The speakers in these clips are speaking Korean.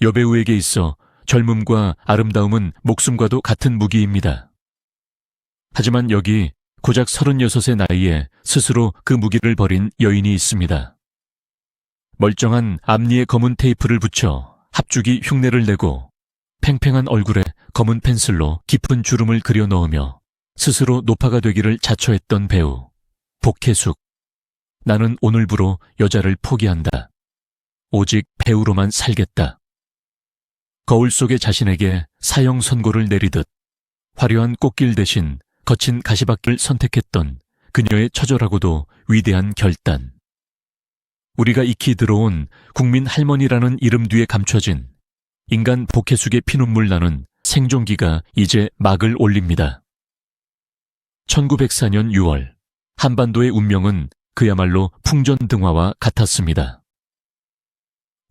여배우에게 있어 젊음과 아름다움은 목숨과도 같은 무기입니다. 하지만 여기 고작 36의 나이에 스스로 그 무기를 버린 여인이 있습니다. 멀쩡한 앞니에 검은 테이프를 붙여 합죽이 흉내를 내고 팽팽한 얼굴에 검은 펜슬로 깊은 주름을 그려 넣으며 스스로 노파가 되기를 자처했던 배우 복혜숙. 나는 오늘부로 여자를 포기한다. 오직 배우로만 살겠다. 거울 속의 자신에게 사형 선고를 내리듯 화려한 꽃길 대신 거친 가시밭길을 선택했던 그녀의 처절하고도 위대한 결단. 우리가 익히 들어온 국민 할머니라는 이름 뒤에 감춰진 인간 복혜숙의 피눈물 나는 생존기가 이제 막을 올립니다. 1904년 6월 한반도의 운명은 그야말로 풍전등화와 같았습니다.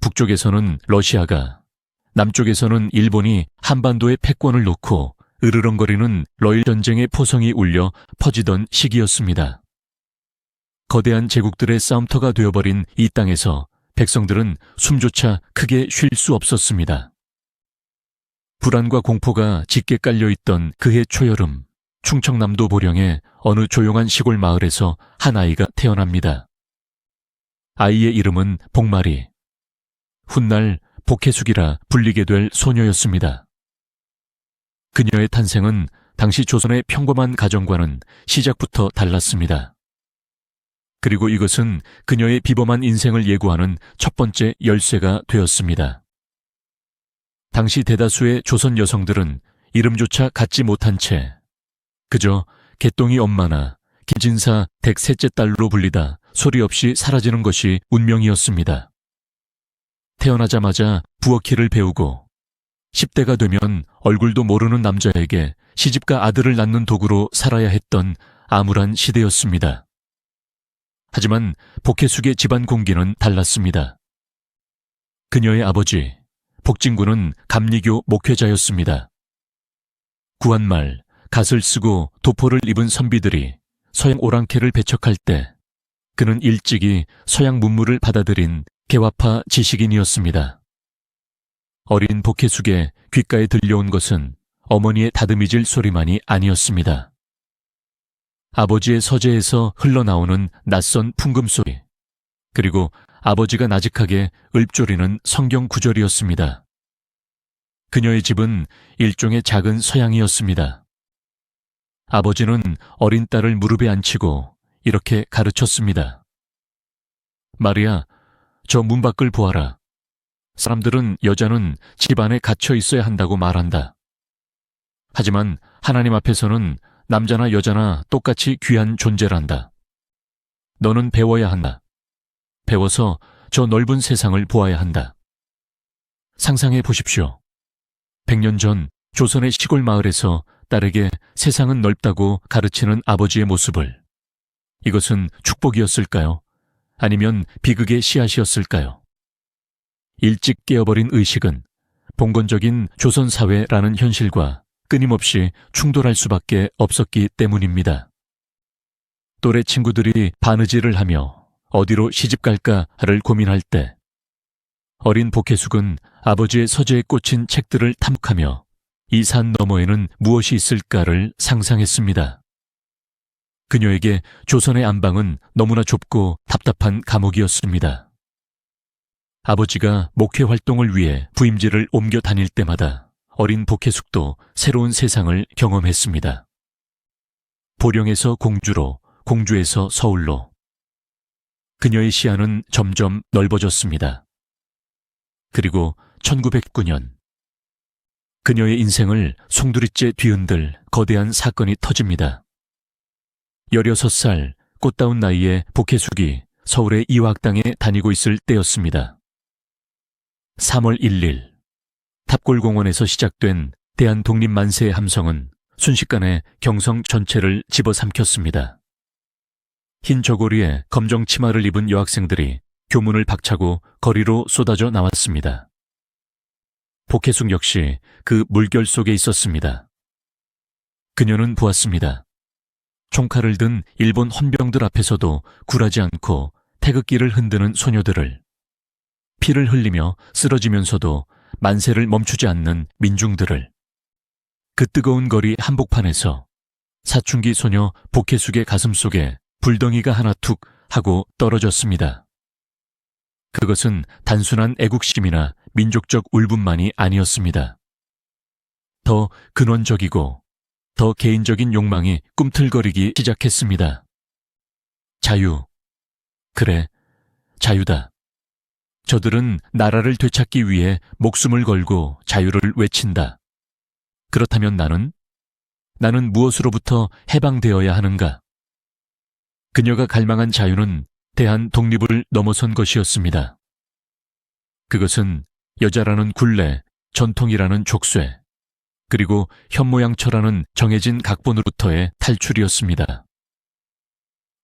북쪽에서는 러시아가, 남쪽에서는 일본이 한반도의 패권을 놓고 으르렁거리는 러일 전쟁의 포성이 울려 퍼지던 시기였습니다. 거대한 제국들의 싸움터가 되어버린 이 땅에서 백성들은 숨조차 크게 쉴 수 없었습니다. 불안과 공포가 짙게 깔려있던 그해 초여름, 충청남도 보령의 어느 조용한 시골 마을에서 한 아이가 태어납니다. 아이의 이름은 복마리. 훗날 복혜숙이라 불리게 될 소녀였습니다. 그녀의 탄생은 당시 조선의 평범한 가정과는 시작부터 달랐습니다. 그리고 이것은 그녀의 비범한 인생을 예고하는 첫 번째 열쇠가 되었습니다. 당시 대다수의 조선 여성들은 이름조차 갖지 못한 채 그저 개똥이 엄마나 김진사 댁 셋째 딸로 불리다 소리 없이 사라지는 것이 운명이었습니다. 태어나자마자 부엌일을 배우고 10대가 되면 얼굴도 모르는 남자에게 시집가 아들을 낳는 도구로 살아야 했던 암울한 시대였습니다. 하지만 복혜숙의 집안 공기는 달랐습니다. 그녀의 아버지 복진군은 감리교 목회자였습니다. 구한말 갓을 쓰고 도포를 입은 선비들이 서양 오랑캐를 배척할 때 그는 일찍이 서양 문물을 받아들인 개화파 지식인이었습니다. 어린 복혜숙의 귓가에 들려온 것은 어머니의 다듬이질 소리만이 아니었습니다. 아버지의 서재에서 흘러나오는 낯선 풍금소리, 그리고 아버지가 나직하게 읊조리는 성경 구절이었습니다. 그녀의 집은 일종의 작은 서양이었습니다. 아버지는 어린 딸을 무릎에 앉히고 이렇게 가르쳤습니다. 마리아, 저 문 밖을 보아라. 사람들은 여자는 집 안에 갇혀 있어야 한다고 말한다. 하지만 하나님 앞에서는 남자나 여자나 똑같이 귀한 존재란다. 너는 배워야 한다. 배워서 저 넓은 세상을 보아야 한다. 상상해 보십시오. 100년 전 조선의 시골 마을에서 딸에게 세상은 넓다고 가르치는 아버지의 모습을. 이것은 축복이었을까요? 아니면 비극의 씨앗이었을까요? 일찍 깨어버린 의식은 봉건적인 조선사회라는 현실과 끊임없이 충돌할 수밖에 없었기 때문입니다. 또래 친구들이 바느질을 하며 어디로 시집갈까를 고민할 때 어린 복혜숙은 아버지의 서재에 꽂힌 책들을 탐욕하며 이 산 너머에는 무엇이 있을까를 상상했습니다. 그녀에게 조선의 안방은 너무나 좁고 답답한 감옥이었습니다. 아버지가 목회 활동을 위해 부임지를 옮겨 다닐 때마다 어린 복혜숙도 새로운 세상을 경험했습니다. 보령에서 공주로, 공주에서 서울로. 그녀의 시야는 점점 넓어졌습니다. 그리고 1909년 그녀의 인생을 송두리째 뒤흔들 거대한 사건이 터집니다. 16살 꽃다운 나이에 복혜숙이 서울의 이화학당에 다니고 있을 때였습니다. 3월 1일 탑골공원에서 시작된 대한독립만세의 함성은 순식간에 경성 전체를 집어삼켰습니다. 흰 저고리에 검정 치마를 입은 여학생들이 교문을 박차고 거리로 쏟아져 나왔습니다. 복혜숙 역시 그 물결 속에 있었습니다. 그녀는 보았습니다. 총칼을 든 일본 헌병들 앞에서도 굴하지 않고 태극기를 흔드는 소녀들을, 피를 흘리며 쓰러지면서도 만세를 멈추지 않는 민중들을. 그 뜨거운 거리 한복판에서 사춘기 소녀 복혜숙의 가슴속에 불덩이가 하나 툭 하고 떨어졌습니다. 그것은 단순한 애국심이나 민족적 울분만이 아니었습니다. 더 근원적이고 더 개인적인 욕망이 꿈틀거리기 시작했습니다. 자유. 그래, 자유다. 저들은 나라를 되찾기 위해 목숨을 걸고 자유를 외친다. 그렇다면 나는 무엇으로부터 해방되어야 하는가? 그녀가 갈망한 자유는 대한 독립을 넘어선 것이었습니다. 그것은 여자라는 굴레, 전통이라는 족쇄, 그리고 현모양처라는 정해진 각본으로부터의 탈출이었습니다.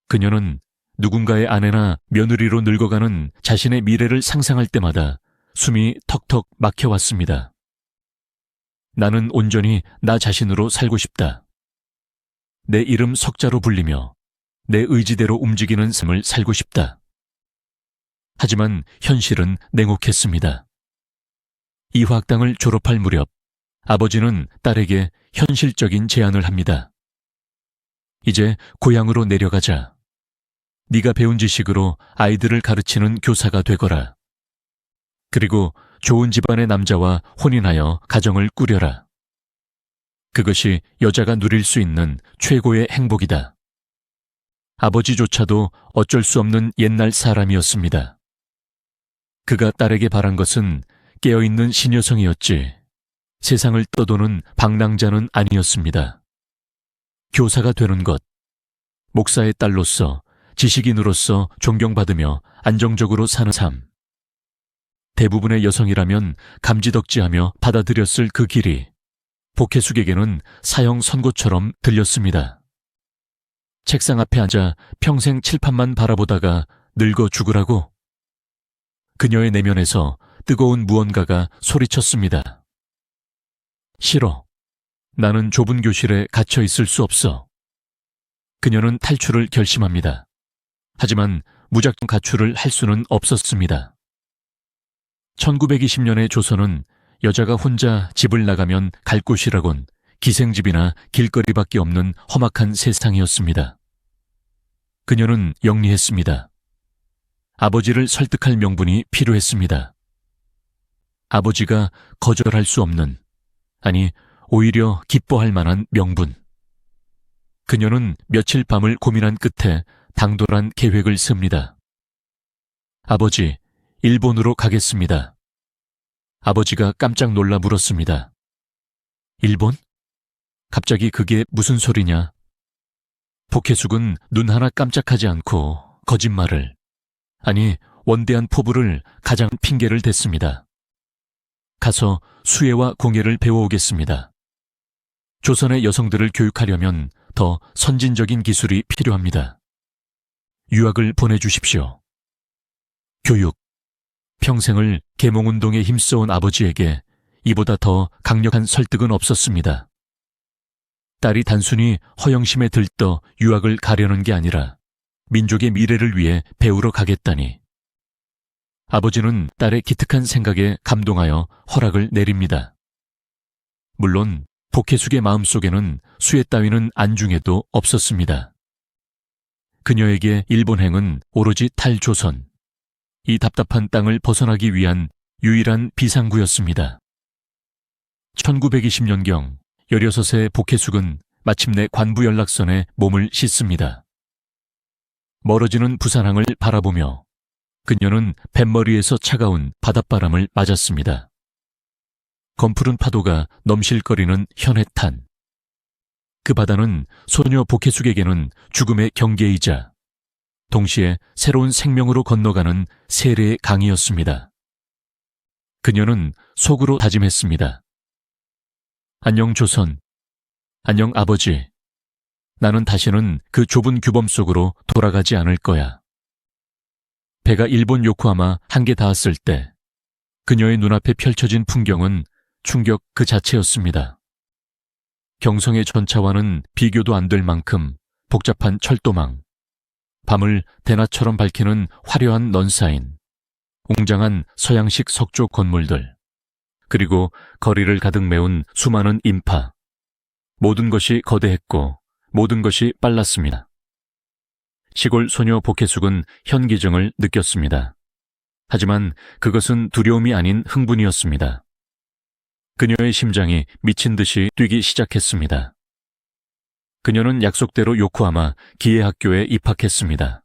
그녀는 누군가의 아내나 며느리로 늙어가는 자신의 미래를 상상할 때마다 숨이 턱턱 막혀왔습니다. 나는 온전히 나 자신으로 살고 싶다. 내 이름 석자로 불리며 내 의지대로 움직이는 삶을 살고 싶다. 하지만 현실은 냉혹했습니다. 이화학당을 졸업할 무렵 아버지는 딸에게 현실적인 제안을 합니다. 이제 고향으로 내려가자. 네가 배운 지식으로 아이들을 가르치는 교사가 되거라. 그리고 좋은 집안의 남자와 혼인하여 가정을 꾸려라. 그것이 여자가 누릴 수 있는 최고의 행복이다. 아버지조차도 어쩔 수 없는 옛날 사람이었습니다. 그가 딸에게 바란 것은 깨어있는 신여성이었지 세상을 떠도는 방랑자는 아니었습니다. 교사가 되는 것, 목사의 딸로서 지식인으로서 존경받으며 안정적으로 사는 삶. 대부분의 여성이라면 감지덕지하며 받아들였을 그 길이 복혜숙에게는 사형 선고처럼 들렸습니다. 책상 앞에 앉아 평생 칠판만 바라보다가 늙어 죽으라고? 그녀의 내면에서 뜨거운 무언가가 소리쳤습니다. 싫어. 나는 좁은 교실에 갇혀 있을 수 없어. 그녀는 탈출을 결심합니다. 하지만 무작정 가출을 할 수는 없었습니다. 1920년의 조선은 여자가 혼자 집을 나가면 갈 곳이라곤 기생집이나 길거리밖에 없는 험악한 세상이었습니다. 그녀는 영리했습니다. 아버지를 설득할 명분이 필요했습니다. 아버지가 거절할 수 없는, 아니 오히려 기뻐할 만한 명분. 그녀는 며칠 밤을 고민한 끝에 당돌한 계획을 씁니다. 아버지, 일본으로 가겠습니다. 아버지가 깜짝 놀라 물었습니다. 일본? 갑자기 그게 무슨 소리냐? 복혜숙은 눈 하나 깜짝하지 않고 거짓말을, 아니 원대한 포부를 가장 핑계를 댔습니다. 가서 수혜와 공예를 배워오겠습니다. 조선의 여성들을 교육하려면 더 선진적인 기술이 필요합니다. 유학을 보내주십시오. 교육. 평생을 계몽운동에 힘써온 아버지에게 이보다 더 강력한 설득은 없었습니다. 딸이 단순히 허영심에 들떠 유학을 가려는 게 아니라 민족의 미래를 위해 배우러 가겠다니. 아버지는 딸의 기특한 생각에 감동하여 허락을 내립니다. 물론 복혜숙의 마음속에는 수혜 따위는 안중에도 없었습니다. 그녀에게 일본행은 오로지 탈조선, 이 답답한 땅을 벗어나기 위한 유일한 비상구였습니다. 1920년경 16세 복혜숙은 마침내 관부 연락선에 몸을 싣습니다. 멀어지는 부산항을 바라보며 그녀는 뱃머리에서 차가운 바닷바람을 맞았습니다. 검푸른 파도가 넘실거리는 현해탄. 그 바다는 소녀 복혜숙에게는 죽음의 경계이자 동시에 새로운 생명으로 건너가는 세례의 강이었습니다. 그녀는 속으로 다짐했습니다. 안녕 조선, 안녕 아버지. 나는 다시는 그 좁은 규범 속으로 돌아가지 않을 거야. 배가 일본 요코하마 한계 닿았을 때 그녀의 눈앞에 펼쳐진 풍경은 충격 그 자체였습니다. 경성의 전차와는 비교도 안 될 만큼 복잡한 철도망, 밤을 대낮처럼 밝히는 화려한 넌사인, 웅장한 서양식 석조 건물들, 그리고 거리를 가득 메운 수많은 인파. 모든 것이 거대했고 모든 것이 빨랐습니다. 시골 소녀 복혜숙은 현기증을 느꼈습니다. 하지만 그것은 두려움이 아닌 흥분이었습니다. 그녀의 심장이 미친 듯이 뛰기 시작했습니다. 그녀는 약속대로 요코하마 기계학교에 입학했습니다.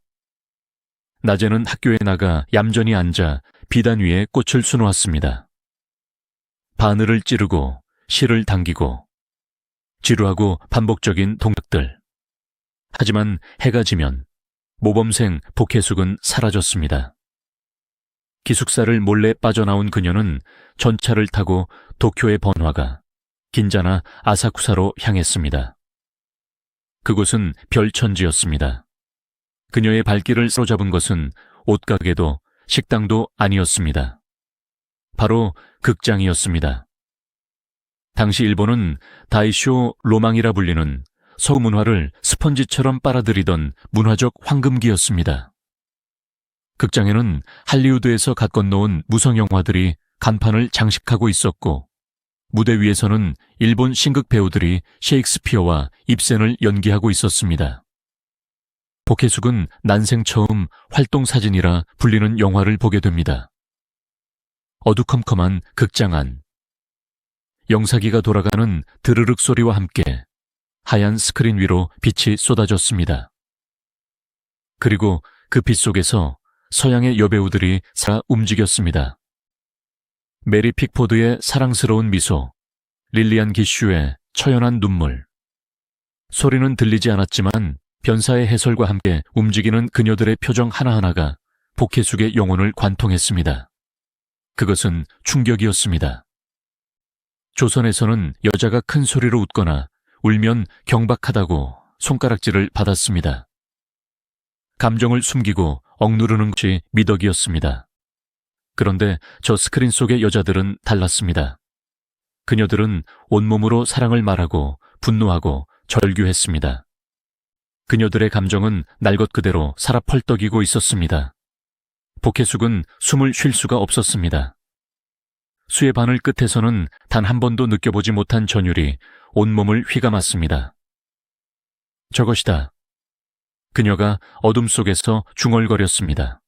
낮에는 학교에 나가 얌전히 앉아 비단 위에 꽃을 수놓았습니다. 바늘을 찌르고 실을 당기고 지루하고 반복적인 동작들. 하지만 해가 지면 모범생 복혜숙은 사라졌습니다. 기숙사를 몰래 빠져나온 그녀는 전차를 타고 도쿄의 번화가 긴자나 아사쿠사로 향했습니다. 그곳은 별천지였습니다. 그녀의 발길을 사로잡은 것은 옷가게도 식당도 아니었습니다. 바로 극장이었습니다. 당시 일본은 다이쇼 로망이라 불리는 서구 문화를 스펀지처럼 빨아들이던 문화적 황금기였습니다. 극장에는 할리우드에서 갓 건너온 무성 영화들이 간판을 장식하고 있었고 무대 위에서는 일본 신극 배우들이 셰익스피어와 입센을 연기하고 있었습니다. 복혜숙은 난생 처음 활동사진이라 불리는 영화를 보게 됩니다. 어두컴컴한 극장 안. 영사기가 돌아가는 드르륵 소리와 함께 하얀 스크린 위로 빛이 쏟아졌습니다. 그리고 그 빛 속에서 서양의 여배우들이 살아 움직였습니다. 메리 픽포드의 사랑스러운 미소, 릴리안 기슈의 처연한 눈물. 소리는 들리지 않았지만 변사의 해설과 함께 움직이는 그녀들의 표정 하나하나가 복혜숙의 영혼을 관통했습니다. 그것은 충격이었습니다. 조선에서는 여자가 큰 소리로 웃거나 울면 경박하다고 손가락질을 받았습니다. 감정을 숨기고 억누르는 것이 미덕이었습니다. 그런데 저 스크린 속의 여자들은 달랐습니다. 그녀들은 온몸으로 사랑을 말하고 분노하고 절규했습니다. 그녀들의 감정은 날 것 그대로 살아 펄떡이고 있었습니다. 복혜숙은 숨을 쉴 수가 없었습니다. 수의 바늘 끝에서는 단 한 번도 느껴보지 못한 전율이 온몸을 휘감았습니다. 저것이다. 그녀가 어둠 속에서 중얼거렸습니다.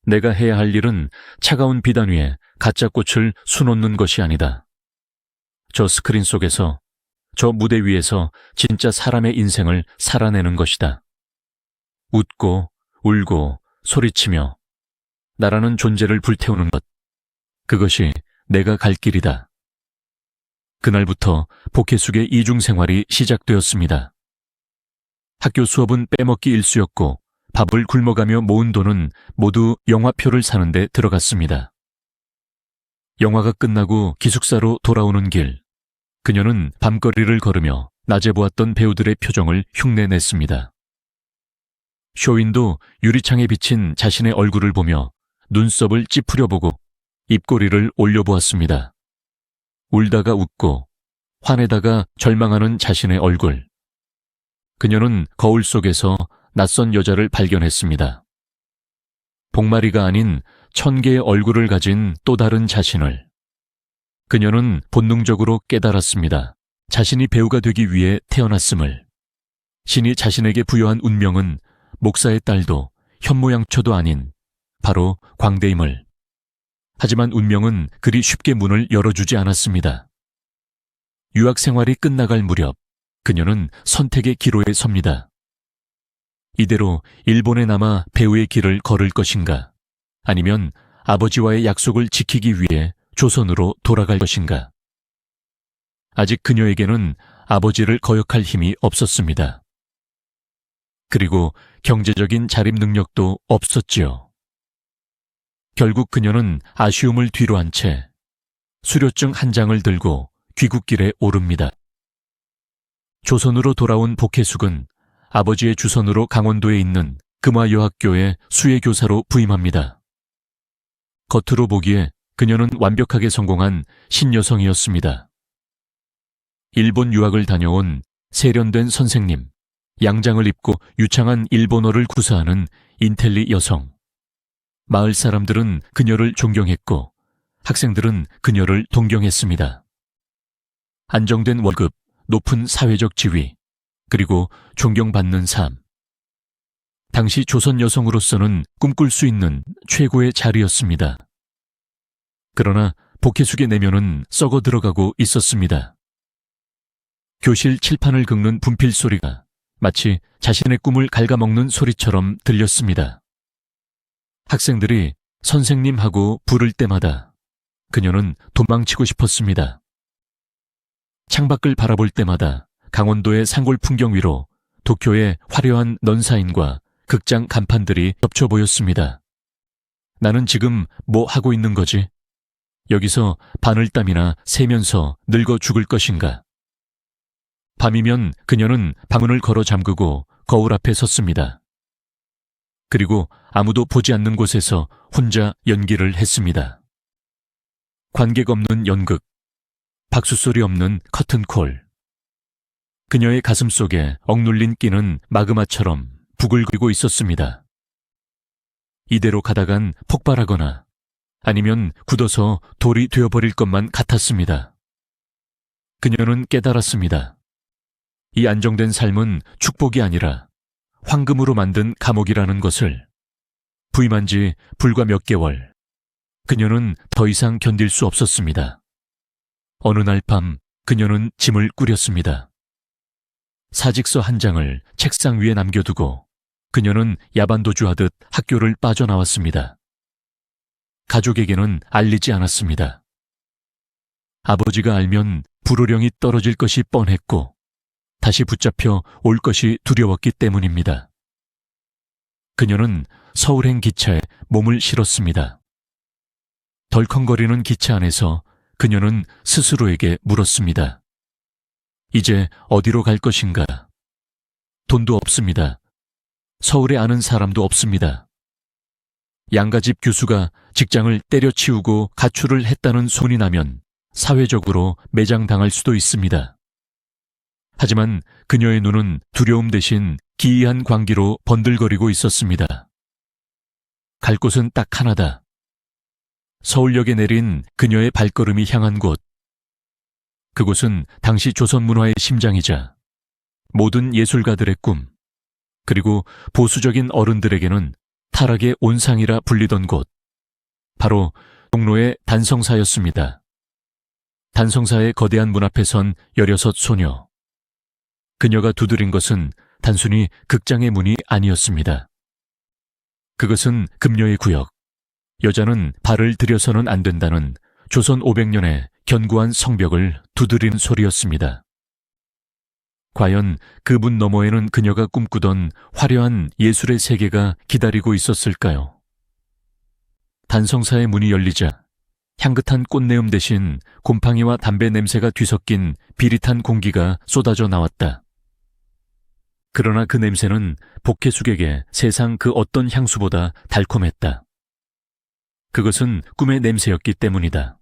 내가 해야 할 일은 차가운 비단 위에 가짜 꽃을 수놓는 것이 아니다. 저 스크린 속에서, 저 무대 위에서 진짜 사람의 인생을 살아내는 것이다. 웃고, 울고, 소리치며 나라는 존재를 불태우는 것. 그것이 내가 갈 길이다. 그날부터 복혜숙의 이중생활이 시작되었습니다. 학교 수업은 빼먹기 일쑤였고 밥을 굶어가며 모은 돈은 모두 영화표를 사는데 들어갔습니다. 영화가 끝나고 기숙사로 돌아오는 길, 그녀는 밤거리를 걸으며 낮에 보았던 배우들의 표정을 흉내냈습니다. 쇼윈도 유리창에 비친 자신의 얼굴을 보며 눈썹을 찌푸려보고 입꼬리를 올려보았습니다. 울다가 웃고 화내다가 절망하는 자신의 얼굴. 그녀는 거울 속에서 낯선 여자를 발견했습니다. 복마리가 아닌 1000개의 얼굴을 가진 또 다른 자신을. 그녀는 본능적으로 깨달았습니다. 자신이 배우가 되기 위해 태어났음을. 신이 자신에게 부여한 운명은 목사의 딸도 현모양처도 아닌 바로 광대임을. 하지만 운명은 그리 쉽게 문을 열어주지 않았습니다. 유학 생활이 끝나갈 무렵 그녀는 선택의 기로에 섭니다. 이대로 일본에 남아 배우의 길을 걸을 것인가? 아니면 아버지와의 약속을 지키기 위해 조선으로 돌아갈 것인가? 아직 그녀에게는 아버지를 거역할 힘이 없었습니다. 그리고 경제적인 자립 능력도 없었지요. 결국 그녀는 아쉬움을 뒤로 한 채 수료증 한 장을 들고 귀국길에 오릅니다. 조선으로 돌아온 복혜숙은 아버지의 주선으로 강원도에 있는 금화여학교에 수혜교사로 부임합니다. 겉으로 보기에 그녀는 완벽하게 성공한 신여성이었습니다. 일본 유학을 다녀온 세련된 선생님, 양장을 입고 유창한 일본어를 구사하는 인텔리 여성. 마을 사람들은 그녀를 존경했고 학생들은 그녀를 동경했습니다. 안정된 월급, 높은 사회적 지위, 그리고 존경받는 삶. 당시 조선 여성으로서는 꿈꿀 수 있는 최고의 자리였습니다. 그러나 복혜숙의 내면은 썩어 들어가고 있었습니다. 교실 칠판을 긁는 분필 소리가 마치 자신의 꿈을 갉아먹는 소리처럼 들렸습니다. 학생들이 선생님하고 부를 때마다 그녀는 도망치고 싶었습니다. 창밖을 바라볼 때마다 강원도의 산골 풍경 위로 도쿄의 화려한 넌사인과 극장 간판들이 겹쳐 보였습니다. 나는 지금 뭐 하고 있는 거지? 여기서 바늘땀이나 새면서 늙어 죽을 것인가? 밤이면 그녀는 방문을 걸어 잠그고 거울 앞에 섰습니다. 그리고 아무도 보지 않는 곳에서 혼자 연기를 했습니다. 관객 없는 연극, 박수소리 없는 커튼콜. 그녀의 가슴 속에 억눌린 끼는 마그마처럼 부글거리고 있었습니다. 이대로 가다간 폭발하거나 아니면 굳어서 돌이 되어버릴 것만 같았습니다. 그녀는 깨달았습니다. 이 안정된 삶은 축복이 아니라 황금으로 만든 감옥이라는 것을. 부임한 지 불과 몇 개월, 그녀는 더 이상 견딜 수 없었습니다. 어느 날 밤 그녀는 짐을 꾸렸습니다. 사직서 한 장을 책상 위에 남겨두고 그녀는 야반도주하듯 학교를 빠져나왔습니다. 가족에게는 알리지 않았습니다. 아버지가 알면 불호령이 떨어질 것이 뻔했고 다시 붙잡혀 올 것이 두려웠기 때문입니다. 그녀는 서울행 기차에 몸을 실었습니다. 덜컹거리는 기차 안에서 그녀는 스스로에게 물었습니다. 이제 어디로 갈 것인가? 돈도 없습니다. 서울에 아는 사람도 없습니다. 양가집 교수가 직장을 때려치우고 가출을 했다는 소문이 나면 사회적으로 매장당할 수도 있습니다. 하지만 그녀의 눈은 두려움 대신 기이한 광기로 번들거리고 있었습니다. 갈 곳은 딱 하나다. 서울역에 내린 그녀의 발걸음이 향한 곳. 그곳은 당시 조선 문화의 심장이자 모든 예술가들의 꿈, 그리고 보수적인 어른들에게는 타락의 온상이라 불리던 곳. 바로 종로의 단성사였습니다. 단성사의 거대한 문 앞에 선 16 소녀. 그녀가 두드린 것은 단순히 극장의 문이 아니었습니다. 그것은 금녀의 구역, 여자는 발을 들여서는 안 된다는 조선 500년의 견고한 성벽을 두드리는 소리였습니다. 과연 그 문 너머에는 그녀가 꿈꾸던 화려한 예술의 세계가 기다리고 있었을까요? 단성사의 문이 열리자 향긋한 꽃내음 대신 곰팡이와 담배 냄새가 뒤섞인 비릿한 공기가 쏟아져 나왔다. 그러나 그 냄새는 복혜숙에게 세상 그 어떤 향수보다 달콤했다. 그것은 꿈의 냄새였기 때문이다.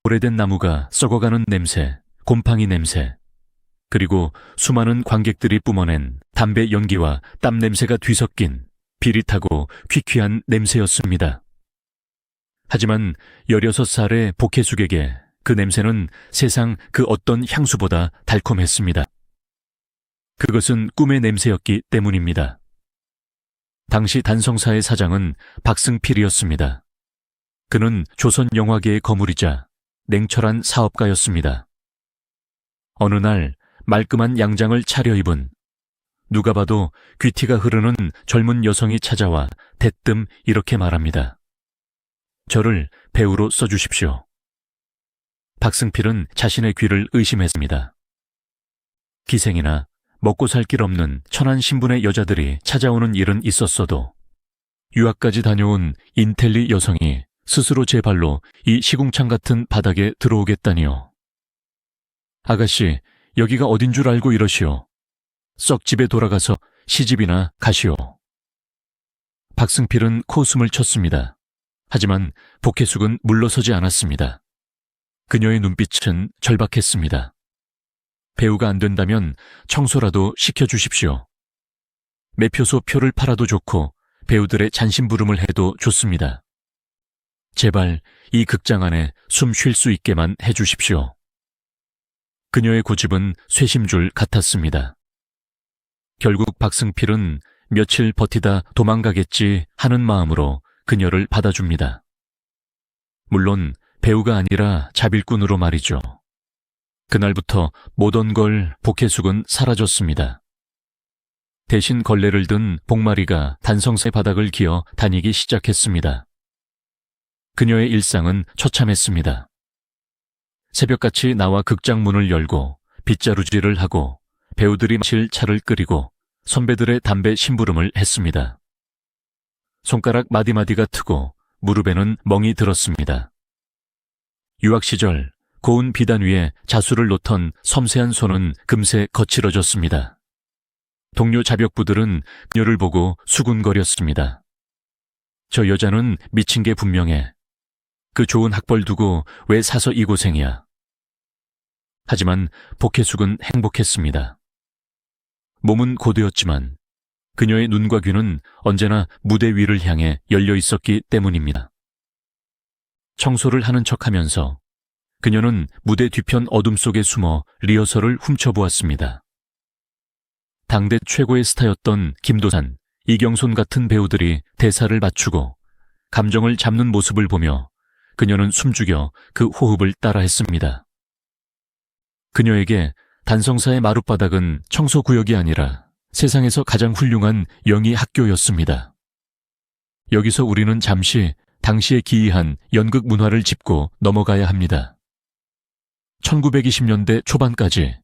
오래된 나무가 썩어가는 냄새, 곰팡이 냄새, 그리고 수많은 관객들이 뿜어낸 담배 연기와 땀 냄새가 뒤섞인 비릿하고 퀴퀴한 냄새였습니다. 하지만 16살의 복혜숙에게 그 냄새는 세상 그 어떤 향수보다 달콤했습니다. 그것은 꿈의 냄새였기 때문입니다. 당시 단성사의 사장은 박승필이었습니다. 그는 조선 영화계의 거물이자 냉철한 사업가였습니다. 어느 날 말끔한 양장을 차려입은 누가 봐도 귀티가 흐르는 젊은 여성이 찾아와 대뜸 이렇게 말합니다. 저를 배우로 써주십시오. 박승필은 자신의 귀를 의심했습니다. 기생이나 먹고 살 길 없는 천한 신분의 여자들이 찾아오는 일은 있었어도 유학까지 다녀온 인텔리 여성이 스스로 제 발로 이 시궁창 같은 바닥에 들어오겠다니요. 아가씨, 여기가 어딘 줄 알고 이러시오. 썩 집에 돌아가서 시집이나 가시오. 박승필은 코웃음을 쳤습니다. 하지만 복혜숙은 물러서지 않았습니다. 그녀의 눈빛은 절박했습니다. 배우가 안 된다면 청소라도 시켜주십시오. 매표소 표를 팔아도 좋고 배우들의 잔심부름을 해도 좋습니다. 제발 이 극장 안에 숨 쉴 수 있게만 해주십시오. 그녀의 고집은 쇠심줄 같았습니다. 결국 박승필은 며칠 버티다 도망가겠지 하는 마음으로 그녀를 받아줍니다. 물론 배우가 아니라 자빌꾼으로 말이죠. 그날부터 모던 걸 복혜숙은 사라졌습니다. 대신 걸레를 든 복마리가 단성사의 바닥을 기어 다니기 시작했습니다. 그녀의 일상은 처참했습니다. 새벽같이 나와 극장 문을 열고 빗자루질을 하고 배우들이 마실 차를 끓이고 선배들의 담배 심부름을 했습니다. 손가락 마디마디가 트고 무릎에는 멍이 들었습니다. 유학 시절 고운 비단 위에 자수를 놓던 섬세한 손은 금세 거칠어졌습니다. 동료 자벽부들은 그녀를 보고 수군거렸습니다. 저 여자는 미친 게 분명해. 그 좋은 학벌 두고 왜 사서 이 고생이야. 하지만 복혜숙은 행복했습니다. 몸은 고되었지만 그녀의 눈과 귀는 언제나 무대 위를 향해 열려 있었기 때문입니다. 청소를 하는 척하면서 그녀는 무대 뒤편 어둠 속에 숨어 리허설을 훔쳐보았습니다. 당대 최고의 스타였던 김도산, 이경손 같은 배우들이 대사를 맞추고 감정을 잡는 모습을 보며 그녀는 숨죽여 그 호흡을 따라했습니다. 그녀에게 단성사의 마룻바닥은 청소구역이 아니라 세상에서 가장 훌륭한 영희 학교였습니다. 여기서 우리는 잠시 당시에 기이한 연극 문화를 짚고 넘어가야 합니다. 1920년대 초반까지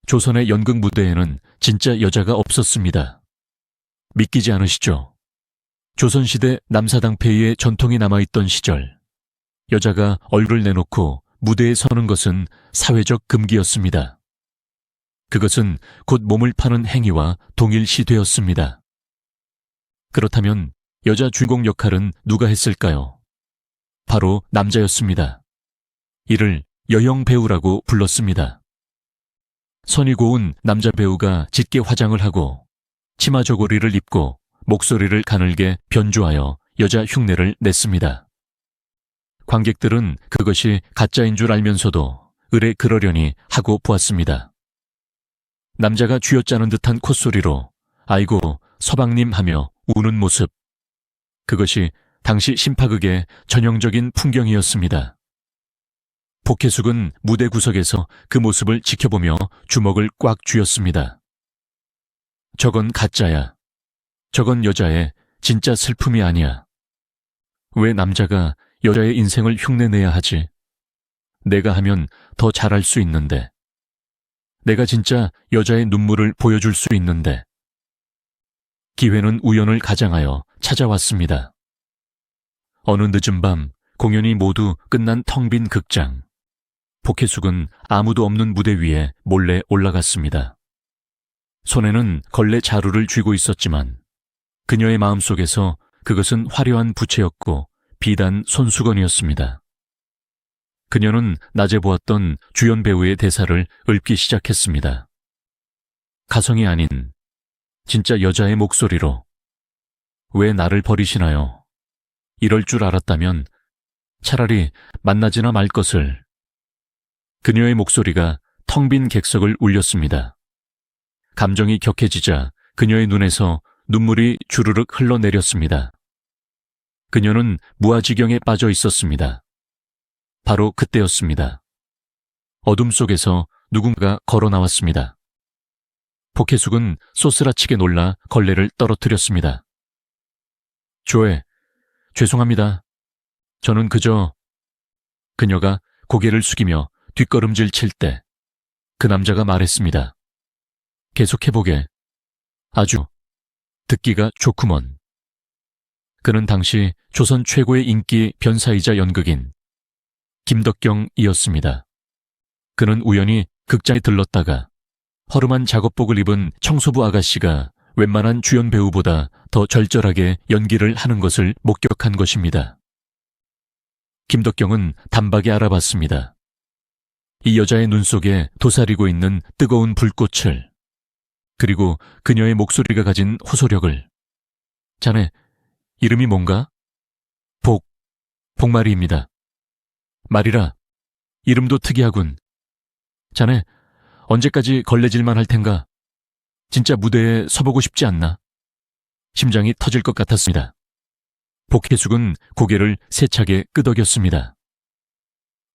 조선의 연극 무대에는 진짜 여자가 없었습니다. 믿기지 않으시죠? 조선시대 남사당패의 전통이 남아있던 시절, 여자가 얼굴을 내놓고 무대에 서는 것은 사회적 금기였습니다. 그것은 곧 몸을 파는 행위와 동일시되었습니다. 그렇다면 여자 주인공 역할은 누가 했을까요? 바로 남자였습니다. 이를 여형 배우라고 불렀습니다. 선이 고운 남자 배우가 짙게 화장을 하고 치마 저고리를 입고 목소리를 가늘게 변조하여 여자 흉내를 냈습니다. 관객들은 그것이 가짜인 줄 알면서도 의뢰 그러려니 하고 보았습니다. 남자가 쥐어짜는 듯한 콧소리로 아이고 서방님 하며 우는 모습. 그것이 당시 심파극의 전형적인 풍경이었습니다. 복혜숙은 무대 구석에서 그 모습을 지켜보며 주먹을 꽉 쥐었습니다. 저건 가짜야. 저건 여자의 진짜 슬픔이 아니야. 왜 남자가 여자의 인생을 흉내내야 하지? 내가 하면 더 잘할 수 있는데. 내가 진짜 여자의 눈물을 보여줄 수 있는데. 기회는 우연을 가장하여 찾아왔습니다. 어느 늦은 밤 공연이 모두 끝난 텅 빈 극장. 복혜숙은 아무도 없는 무대 위에 몰래 올라갔습니다. 손에는 걸레 자루를 쥐고 있었지만 그녀의 마음속에서 그것은 화려한 부채였고 비단 손수건이었습니다. 그녀는 낮에 보았던 주연 배우의 대사를 읊기 시작했습니다. 가성이 아닌 진짜 여자의 목소리로 왜 나를 버리시나요? 이럴 줄 알았다면 차라리 만나지나 말 것을. 그녀의 목소리가 텅 빈 객석을 울렸습니다. 감정이 격해지자 그녀의 눈에서 눈물이 주르륵 흘러내렸습니다. 그녀는 무아지경에 빠져 있었습니다. 바로 그때였습니다. 어둠 속에서 누군가 걸어 나왔습니다. 복혜숙은 쏘스라치게 놀라 걸레를 떨어뜨렸습니다. 조애, 죄송합니다. 저는 그저... 그녀가 고개를 숙이며 뒷걸음질 칠 때 그 남자가 말했습니다. 계속해보게. 아주 듣기가 좋구먼. 그는 당시 조선 최고의 인기 변사이자 연극인 김덕경이었습니다. 그는 우연히 극장에 들렀다가 허름한 작업복을 입은 청소부 아가씨가 웬만한 주연 배우보다 더 절절하게 연기를 하는 것을 목격한 것입니다. 김덕경은 단박에 알아봤습니다. 이 여자의 눈 속에 도사리고 있는 뜨거운 불꽃을, 그리고 그녀의 목소리가 가진 호소력을. 자네, 이름이 뭔가? 복마리입니다. 마리라, 이름도 특이하군. 자네, 언제까지 걸레질만 할 텐가? 진짜 무대에 서보고 싶지 않나? 심장이 터질 것 같았습니다. 복혜숙은 고개를 세차게 끄덕였습니다.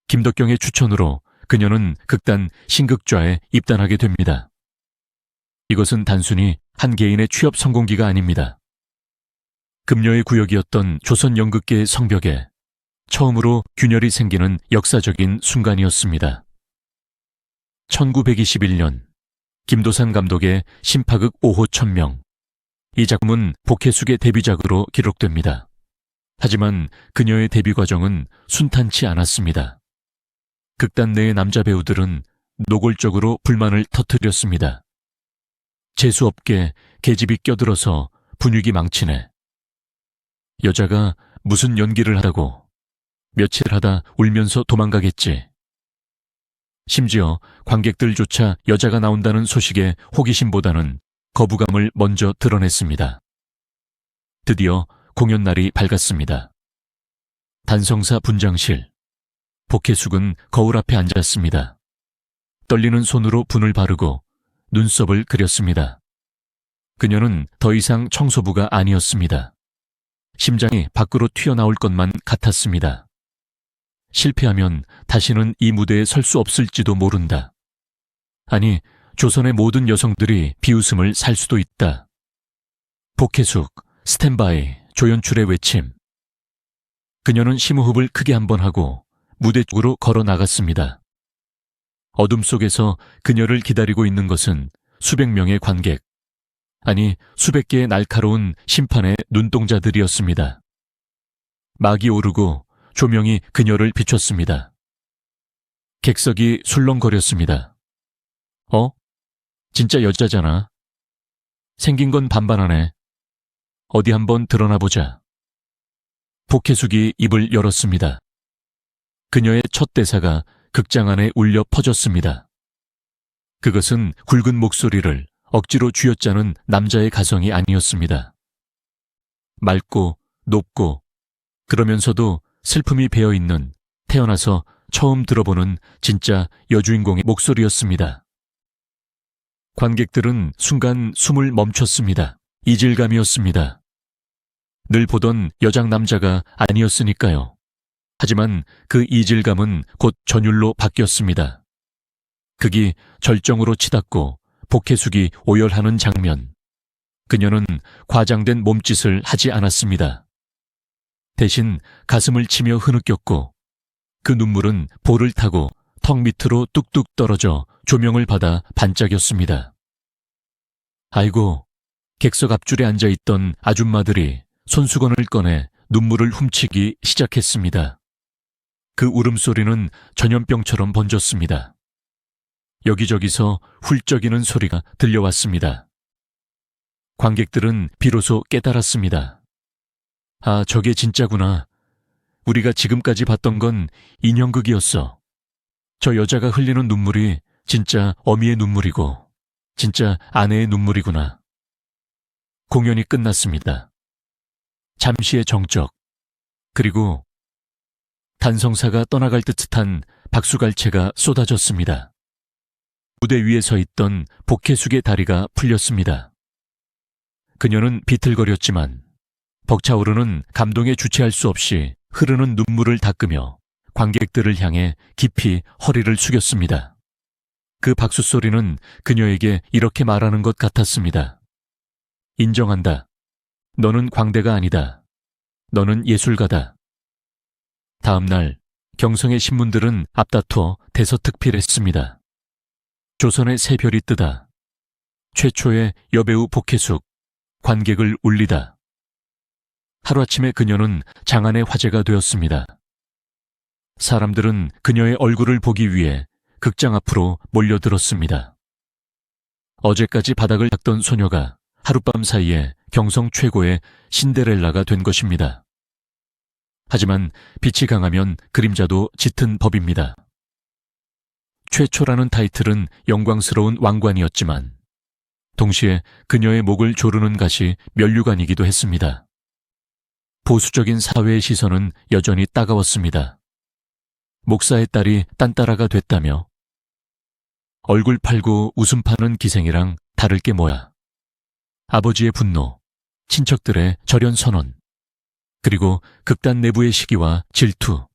김덕경의 추천으로 그녀는 극단 신극좌에 입단하게 됩니다. 이것은 단순히 한 개인의 취업 성공기가 아닙니다. 금녀의 구역이었던 조선 연극계의 성벽에 처음으로 균열이 생기는 역사적인 순간이었습니다. 1921년 김도산 감독의 심파극 5호 천명. 이 작품은 복혜숙의 데뷔작으로 기록됩니다. 하지만 그녀의 데뷔 과정은 순탄치 않았습니다. 극단 내의 남자 배우들은 노골적으로 불만을 터뜨렸습니다. 재수없게 계집이 껴들어서 분위기 망치네. 여자가 무슨 연기를 하라고. 며칠 하다 울면서 도망가겠지. 심지어 관객들조차 여자가 나온다는 소식에 호기심보다는 거부감을 먼저 드러냈습니다. 드디어 공연 날이 밝았습니다. 단성사 분장실. 복혜숙은 거울 앞에 앉았습니다. 떨리는 손으로 분을 바르고 눈썹을 그렸습니다. 그녀는 더 이상 청소부가 아니었습니다. 심장이 밖으로 튀어나올 것만 같았습니다. 실패하면 다시는 이 무대에 설 수 없을지도 모른다. 아니, 조선의 모든 여성들이 비웃음을 살 수도 있다. 복혜숙, 스탠바이, 조연출의 외침. 그녀는 심호흡을 크게 한번 하고 무대 쪽으로 걸어 나갔습니다. 어둠 속에서 그녀를 기다리고 있는 것은 수백 명의 관객, 아니 수백 개의 날카로운 심판의 눈동자들이었습니다. 막이 오르고 조명이 그녀를 비췄습니다. 객석이 술렁거렸습니다. 진짜 여자잖아. 생긴 건 반반하네. 어디 한번 드러나 보자. 복혜숙이 입을 열었습니다. 그녀의 첫 대사가 극장 안에 울려 퍼졌습니다. 그것은 굵은 목소리를 억지로 쥐어짜는 남자의 가성이 아니었습니다. 맑고 높고 그러면서도 슬픔이 배어있는 태어나서 처음 들어보는 진짜 여주인공의 목소리였습니다. 관객들은 순간 숨을 멈췄습니다. 이질감이었습니다. 늘 보던 여장 남자가 아니었으니까요. 하지만 그 이질감은 곧 전율로 바뀌었습니다. 극이 절정으로 치닫고 복혜숙이 오열하는 장면. 그녀는 과장된 몸짓을 하지 않았습니다. 대신 가슴을 치며 흐느꼈고 그 눈물은 볼을 타고 턱 밑으로 뚝뚝 떨어져 조명을 받아 반짝였습니다. 아이고, 객석 앞줄에 앉아있던 아줌마들이 손수건을 꺼내 눈물을 훔치기 시작했습니다. 그 울음소리는 전염병처럼 번졌습니다. 여기저기서 훌쩍이는 소리가 들려왔습니다. 관객들은 비로소 깨달았습니다. 아, 저게 진짜구나. 우리가 지금까지 봤던 건 인형극이었어. 저 여자가 흘리는 눈물이 진짜 어미의 눈물이고 진짜 아내의 눈물이구나. 공연이 끝났습니다. 잠시의 정적, 그리고 단성사가 떠나갈 듯한 박수갈채가 쏟아졌습니다. 무대 위에 서 있던 복혜숙의 다리가 풀렸습니다. 그녀는 비틀거렸지만 벅차오르는 감동에 주체할 수 없이 흐르는 눈물을 닦으며 관객들을 향해 깊이 허리를 숙였습니다. 그 박수 소리는 그녀에게 이렇게 말하는 것 같았습니다. 인정한다. 너는 광대가 아니다. 너는 예술가다. 다음 날 경성의 신문들은 앞다퉈 대서특필했습니다. 조선의 새 별이 뜨다. 최초의 여배우 복혜숙, 관객을 울리다. 하루아침에 그녀는 장안의 화제가 되었습니다. 사람들은 그녀의 얼굴을 보기 위해 극장 앞으로 몰려들었습니다. 어제까지 바닥을 닦던 소녀가 하룻밤 사이에 경성 최고의 신데렐라가 된 것입니다. 하지만 빛이 강하면 그림자도 짙은 법입니다. 최초라는 타이틀은 영광스러운 왕관이었지만 동시에 그녀의 목을 조르는 가시 면류관이기도 했습니다. 보수적인 사회의 시선은 여전히 따가웠습니다. 목사의 딸이 딴따라가 됐다며 얼굴 팔고 웃음 파는 기생이랑 다를 게 뭐야. 아버지의 분노, 친척들의 절연 선언, 그리고 극단 내부의 시기와 질투.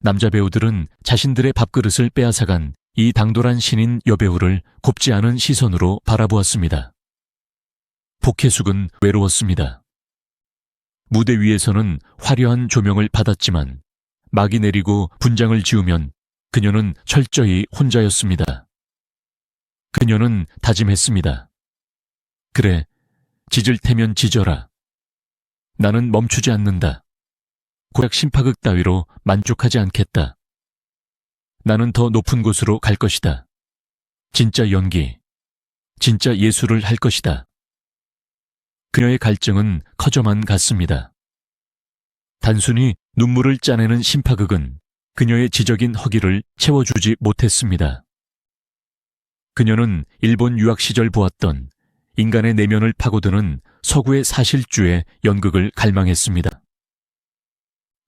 남자 배우들은 자신들의 밥그릇을 빼앗아간 이 당돌한 신인 여배우를 곱지 않은 시선으로 바라보았습니다. 복혜숙은 외로웠습니다. 무대 위에서는 화려한 조명을 받았지만 막이 내리고 분장을 지우면 그녀는 철저히 혼자였습니다. 그녀는 다짐했습니다. 그래, 짖을 테면 짖어라. 나는 멈추지 않는다. 고작 심파극 따위로 만족하지 않겠다. 나는 더 높은 곳으로 갈 것이다. 진짜 연기, 진짜 예술을 할 것이다. 그녀의 갈증은 커져만 갔습니다. 단순히 눈물을 짜내는 심파극은 그녀의 지적인 허기를 채워주지 못했습니다. 그녀는 일본 유학 시절 보았던 인간의 내면을 파고드는 서구의 사실주의 연극을 갈망했습니다.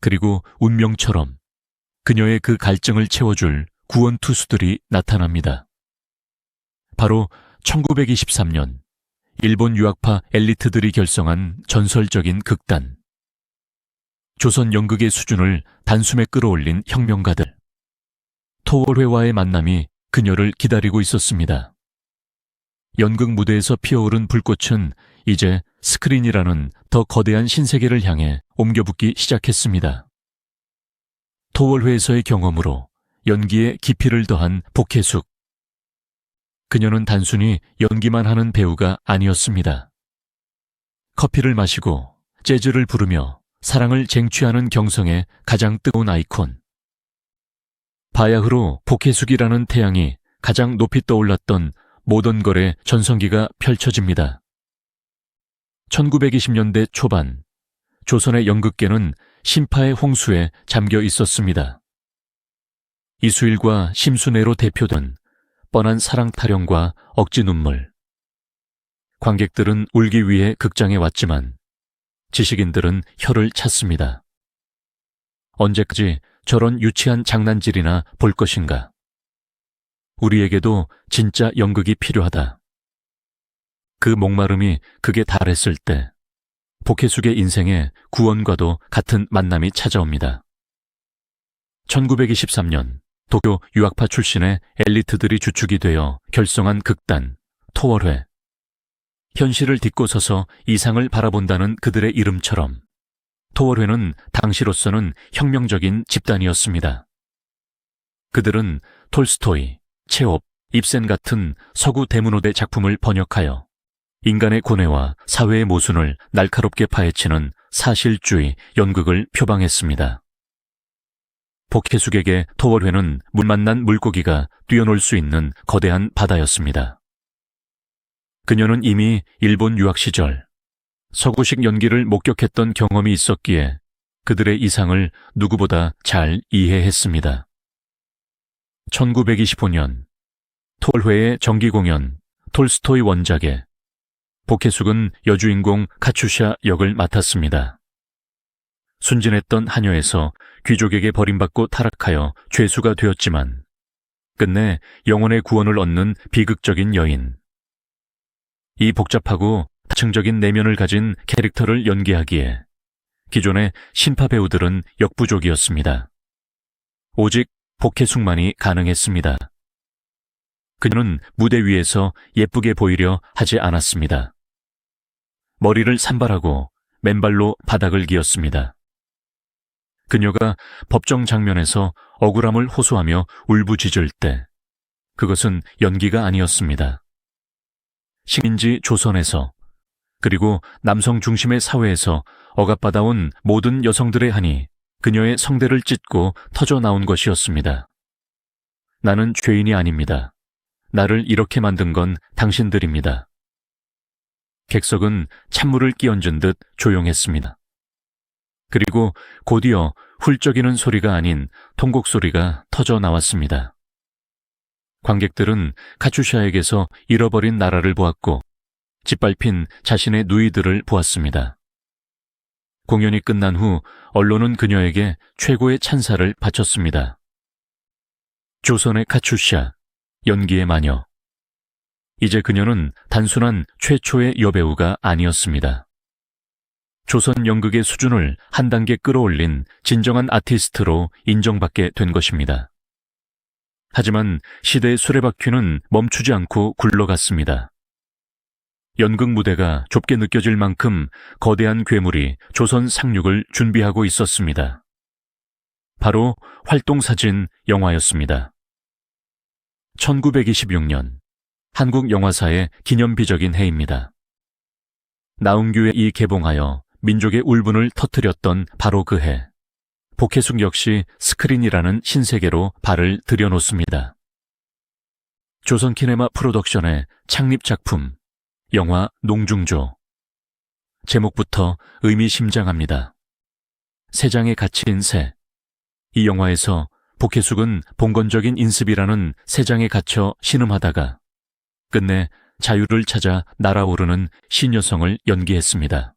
그리고 운명처럼 그녀의 그 갈증을 채워줄 구원투수들이 나타납니다. 바로 1923년 일본 유학파 엘리트들이 결성한 전설적인 극단. 조선 연극의 수준을 단숨에 끌어올린 혁명가들. 토월회와의 만남이 그녀를 기다리고 있었습니다. 연극 무대에서 피어오른 불꽃은 이제 스크린이라는 더 거대한 신세계를 향해 옮겨붙기 시작했습니다. 토월회에서의 경험으로 연기에 깊이를 더한 복혜숙. 그녀는 단순히 연기만 하는 배우가 아니었습니다. 커피를 마시고 재즈를 부르며 사랑을 쟁취하는 경성의 가장 뜨거운 아이콘. 바야흐로 복혜숙이라는 태양이 가장 높이 떠올랐던 모던걸의 전성기가 펼쳐집니다. 1920년대 초반, 조선의 연극계는 신파의 홍수에 잠겨 있었습니다. 이수일과 심순애로 대표된 뻔한 사랑 타령과 억지 눈물. 관객들은 울기 위해 극장에 왔지만 지식인들은 혀를 찼습니다. 언제까지 저런 유치한 장난질이나 볼 것인가? 우리에게도 진짜 연극이 필요하다. 그 목마름이 극에 달했을 때 복혜숙의 인생에 구원과도 같은 만남이 찾아옵니다. 1923년 도쿄 유학파 출신의 엘리트들이 주축이 되어 결성한 극단 토월회. 현실을 딛고 서서 이상을 바라본다는 그들의 이름처럼 토월회는 당시로서는 혁명적인 집단이었습니다. 그들은 톨스토이, 체홉, 입센 같은 서구 대문호대 작품을 번역하여 인간의 고뇌와 사회의 모순을 날카롭게 파헤치는 사실주의 연극을 표방했습니다. 복혜숙에게 토월회는 물 만난 물고기가 뛰어놀 수 있는 거대한 바다였습니다. 그녀는 이미 일본 유학 시절 서구식 연기를 목격했던 경험이 있었기에 그들의 이상을 누구보다 잘 이해했습니다. 1925년 토월회의 정기공연 톨스토이 원작에 복혜숙은 여주인공 카추샤 역을 맡았습니다. 순진했던 하녀에서 귀족에게 버림받고 타락하여 죄수가 되었지만 끝내 영혼의 구원을 얻는 비극적인 여인. 이 복잡하고 다층적인 내면을 가진 캐릭터를 연기하기에 기존의 신파 배우들은 역부족이었습니다. 오직 복혜숙만이 가능했습니다. 그녀는 무대 위에서 예쁘게 보이려 하지 않았습니다. 머리를 산발하고 맨발로 바닥을 기었습니다. 그녀가 법정 장면에서 억울함을 호소하며 울부짖을 때 그것은 연기가 아니었습니다. 식민지 조선에서 그리고 남성 중심의 사회에서 억압받아온 모든 여성들의 한이 그녀의 성대를 찢고 터져 나온 것이었습니다. 나는 죄인이 아닙니다. 나를 이렇게 만든 건 당신들입니다. 객석은 찬물을 끼얹은 듯 조용했습니다. 그리고 곧이어 훌쩍이는 소리가 아닌 통곡 소리가 터져 나왔습니다. 관객들은 카추샤에게서 잃어버린 나라를 보았고 짓밟힌 자신의 누이들을 보았습니다. 공연이 끝난 후 언론은 그녀에게 최고의 찬사를 바쳤습니다. 조선의 카츄샤, 연기의 마녀. 이제 그녀는 단순한 최초의 여배우가 아니었습니다. 조선 연극의 수준을 한 단계 끌어올린 진정한 아티스트로 인정받게 된 것입니다. 하지만 시대의 수레바퀴는 멈추지 않고 굴러갔습니다. 연극 무대가 좁게 느껴질 만큼 거대한 괴물이 조선 상륙을 준비하고 있었습니다. 바로 활동사진 영화였습니다. 1926년 한국 영화사의 기념비적인 해입니다. 나운규에 이 개봉하여 민족의 울분을 터뜨렸던 바로 그 해, 복혜숙 역시 스크린이라는 신세계로 발을 들여놓습니다. 조선키네마 프로덕션의 창립작품, 영화 농중조. 제목부터 의미심장합니다. 새장에 갇힌 새. 이 영화에서 복혜숙은 봉건적인 인습이라는 새장에 갇혀 신음하다가 끝내 자유를 찾아 날아오르는 신여성을 연기했습니다.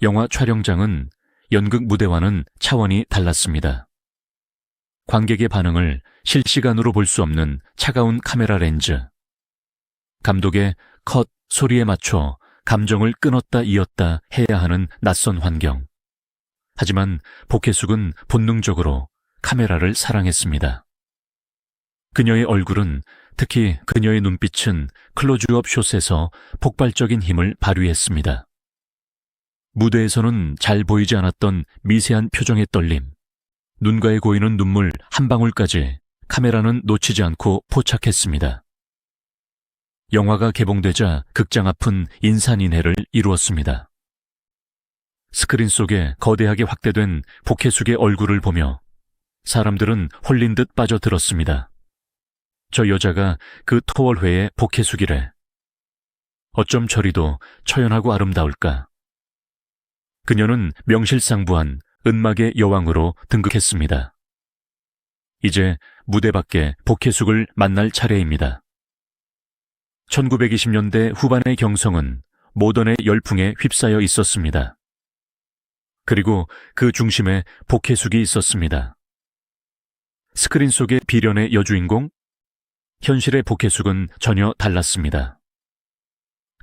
영화 촬영장은 연극 무대와는 차원이 달랐습니다. 관객의 반응을 실시간으로 볼 수 없는 차가운 카메라 렌즈, 감독의 컷 소리에 맞춰 감정을 끊었다 이었다 해야 하는 낯선 환경. 하지만 복혜숙은 본능적으로 카메라를 사랑했습니다. 그녀의 얼굴은, 특히 그녀의 눈빛은 클로즈업 숏에서 폭발적인 힘을 발휘했습니다. 무대에서는 잘 보이지 않았던 미세한 표정의 떨림, 눈가에 고이는 눈물 한 방울까지 카메라는 놓치지 않고 포착했습니다. 영화가 개봉되자 극장 앞은 인산인해를 이루었습니다. 스크린 속에 거대하게 확대된 복혜숙의 얼굴을 보며 사람들은 홀린 듯 빠져들었습니다. 저 여자가 그 토월회의 복혜숙이래. 어쩜 저리도 처연하고 아름다울까. 그녀는 명실상부한 은막의 여왕으로 등극했습니다. 이제 무대 밖에 복혜숙을 만날 차례입니다. 1920년대 후반의 경성은 모던의 열풍에 휩싸여 있었습니다. 그리고 그 중심에 복혜숙이 있었습니다. 스크린 속의 비련의 여주인공? 현실의 복혜숙은 전혀 달랐습니다.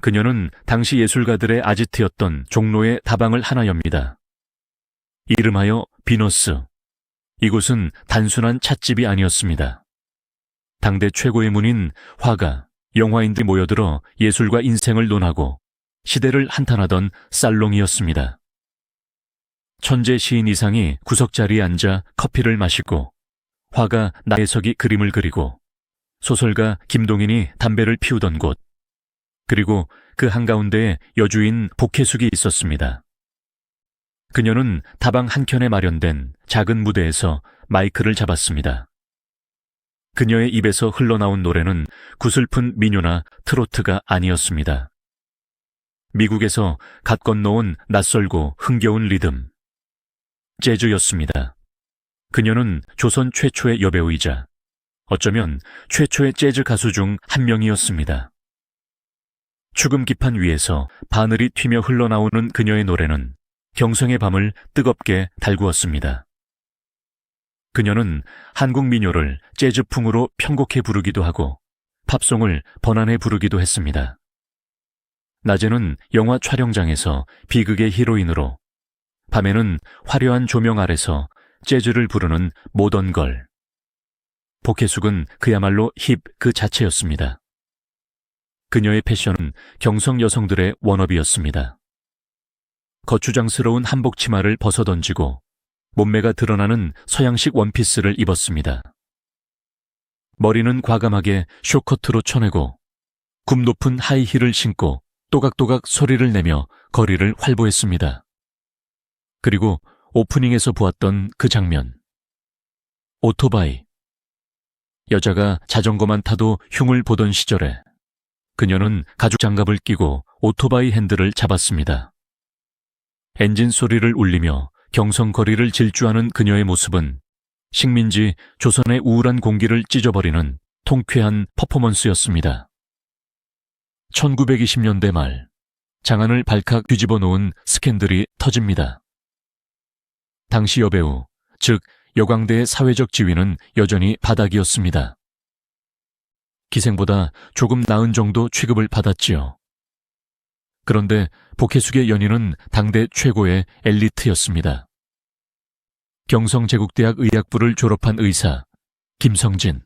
그녀는 당시 예술가들의 아지트였던 종로의 다방을 하나 엽니다. 이름하여 비너스. 이곳은 단순한 찻집이 아니었습니다. 당대 최고의 문인 화가, 영화인들이 모여들어 예술과 인생을 논하고 시대를 한탄하던 살롱이었습니다. 천재 시인 이상이 구석자리에 앉아 커피를 마시고, 화가 나혜석이 그림을 그리고, 소설가 김동인이 담배를 피우던 곳, 그리고 그 한가운데에 여주인 복혜숙이 있었습니다. 그녀는 다방 한켠에 마련된 작은 무대에서 마이크를 잡았습니다. 그녀의 입에서 흘러나온 노래는 구슬픈 민요나 트로트가 아니었습니다. 미국에서 갓 건너온 낯설고 흥겨운 리듬, 재즈였습니다. 그녀는 조선 최초의 여배우이자 어쩌면 최초의 재즈 가수 중 한 명이었습니다. 추금 기판 위에서 바늘이 튀며 흘러나오는 그녀의 노래는 경성의 밤을 뜨겁게 달구었습니다. 그녀는 한국 민요를 재즈풍으로 편곡해 부르기도 하고 팝송을 번안해 부르기도 했습니다. 낮에는 영화 촬영장에서 비극의 히로인으로, 밤에는 화려한 조명 아래서 재즈를 부르는 모던걸. 복혜숙은 그야말로 힙 그 자체였습니다. 그녀의 패션은 경성 여성들의 워너비였습니다. 거추장스러운 한복 치마를 벗어던지고 몸매가 드러나는 서양식 원피스를 입었습니다. 머리는 과감하게 쇼커트로 쳐내고 굽 높은 하이힐을 신고 또각또각 소리를 내며 거리를 활보했습니다. 그리고 오프닝에서 보았던 그 장면. 오토바이. 여자가 자전거만 타도 흉을 보던 시절에 그녀는 가죽 장갑을 끼고 오토바이 핸들을 잡았습니다. 엔진 소리를 울리며 경성 거리를 질주하는 그녀의 모습은 식민지 조선의 우울한 공기를 찢어버리는 통쾌한 퍼포먼스였습니다. 1920년대 말 장안을 발칵 뒤집어 놓은 스캔들이 터집니다. 당시 여배우, 즉 여광대의 사회적 지위는 여전히 바닥이었습니다. 기생보다 조금 나은 정도 취급을 받았지요. 그런데 복혜숙의 연인은 당대 최고의 엘리트였습니다. 경성제국대학 의학부를 졸업한 의사 김성진.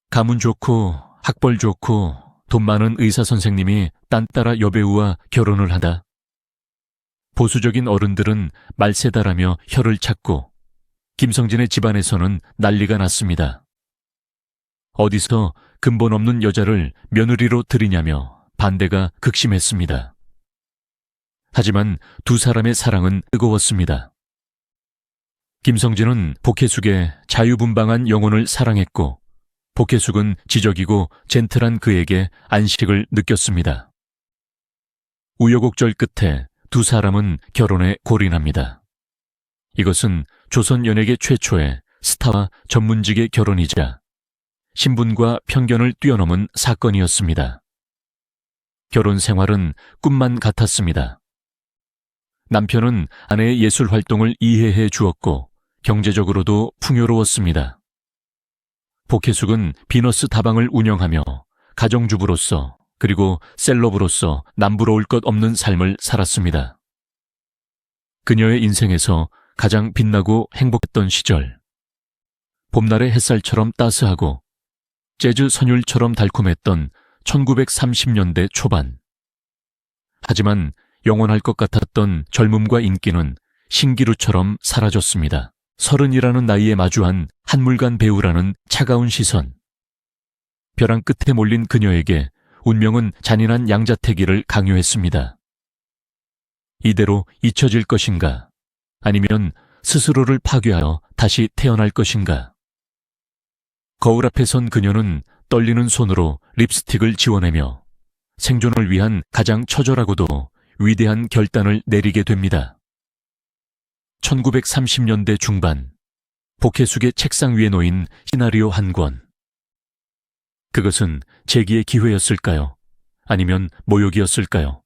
가문 좋고 학벌 좋고 돈 많은 의사 선생님이 딴따라 여배우와 결혼을 하다. 보수적인 어른들은 말세다라며 혀를 찾고 김성진의 집안에서는 난리가 났습니다. 어디서 근본 없는 여자를 며느리로 들이냐며 반대가 극심했습니다. 하지만 두 사람의 사랑은 뜨거웠습니다. 김성진은 복혜숙의 자유분방한 영혼을 사랑했고 복혜숙은 지적이고 젠틀한 그에게 안식을 느꼈습니다. 우여곡절 끝에 두 사람은 결혼에 골인합니다. 이것은 조선 연예계 최초의 스타와 전문직의 결혼이자 신분과 편견을 뛰어넘은 사건이었습니다. 결혼 생활은 꿈만 같았습니다. 남편은 아내의 예술 활동을 이해해 주었고 경제적으로도 풍요로웠습니다. 복혜숙은 비너스 다방을 운영하며 가정주부로서 그리고 셀럽으로서 남부러울 것 없는 삶을 살았습니다. 그녀의 인생에서 가장 빛나고 행복했던 시절. 봄날의 햇살처럼 따스하고 재즈 선율처럼 달콤했던 1930년대 초반. 하지만 영원할 것 같았던 젊음과 인기는 신기루처럼 사라졌습니다. 30이라는 나이에 마주한 한물간 배우라는 차가운 시선. 벼랑 끝에 몰린 그녀에게 운명은 잔인한 양자택일을 강요했습니다. 이대로 잊혀질 것인가? 아니면 스스로를 파괴하여 다시 태어날 것인가? 거울 앞에 선 그녀는 떨리는 손으로 립스틱을 지워내며 생존을 위한 가장 처절하고도 위대한 결단을 내리게 됩니다. 1930년대 중반, 복혜숙의 책상 위에 놓인 시나리오 한 권. 그것은 재기의 기회였을까요? 아니면 모욕이었을까요?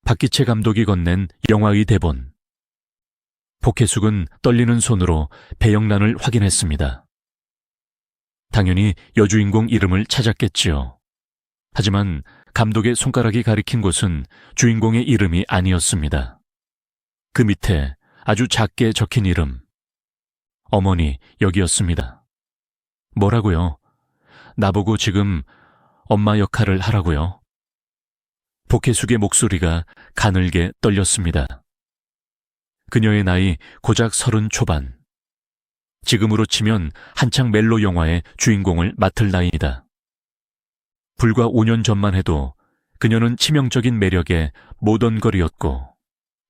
박기채 감독이 건넨 영화의 대본. 복혜숙은 떨리는 손으로 배영란을 확인했습니다. 당연히 여주인공 이름을 찾았겠지요. 하지만 감독의 손가락이 가리킨 곳은 주인공의 이름이 아니었습니다. 그 밑에 아주 작게 적힌 이름. 어머니, 여기였습니다. 뭐라고요? 나보고 지금 엄마 역할을 하라고요? 복혜숙의 목소리가 가늘게 떨렸습니다. 그녀의 나이 고작 30 초반. 지금으로 치면 한창 멜로 영화의 주인공을 맡을 나이이다. 불과 5년 전만 해도 그녀는 치명적인 매력의 모던걸이었고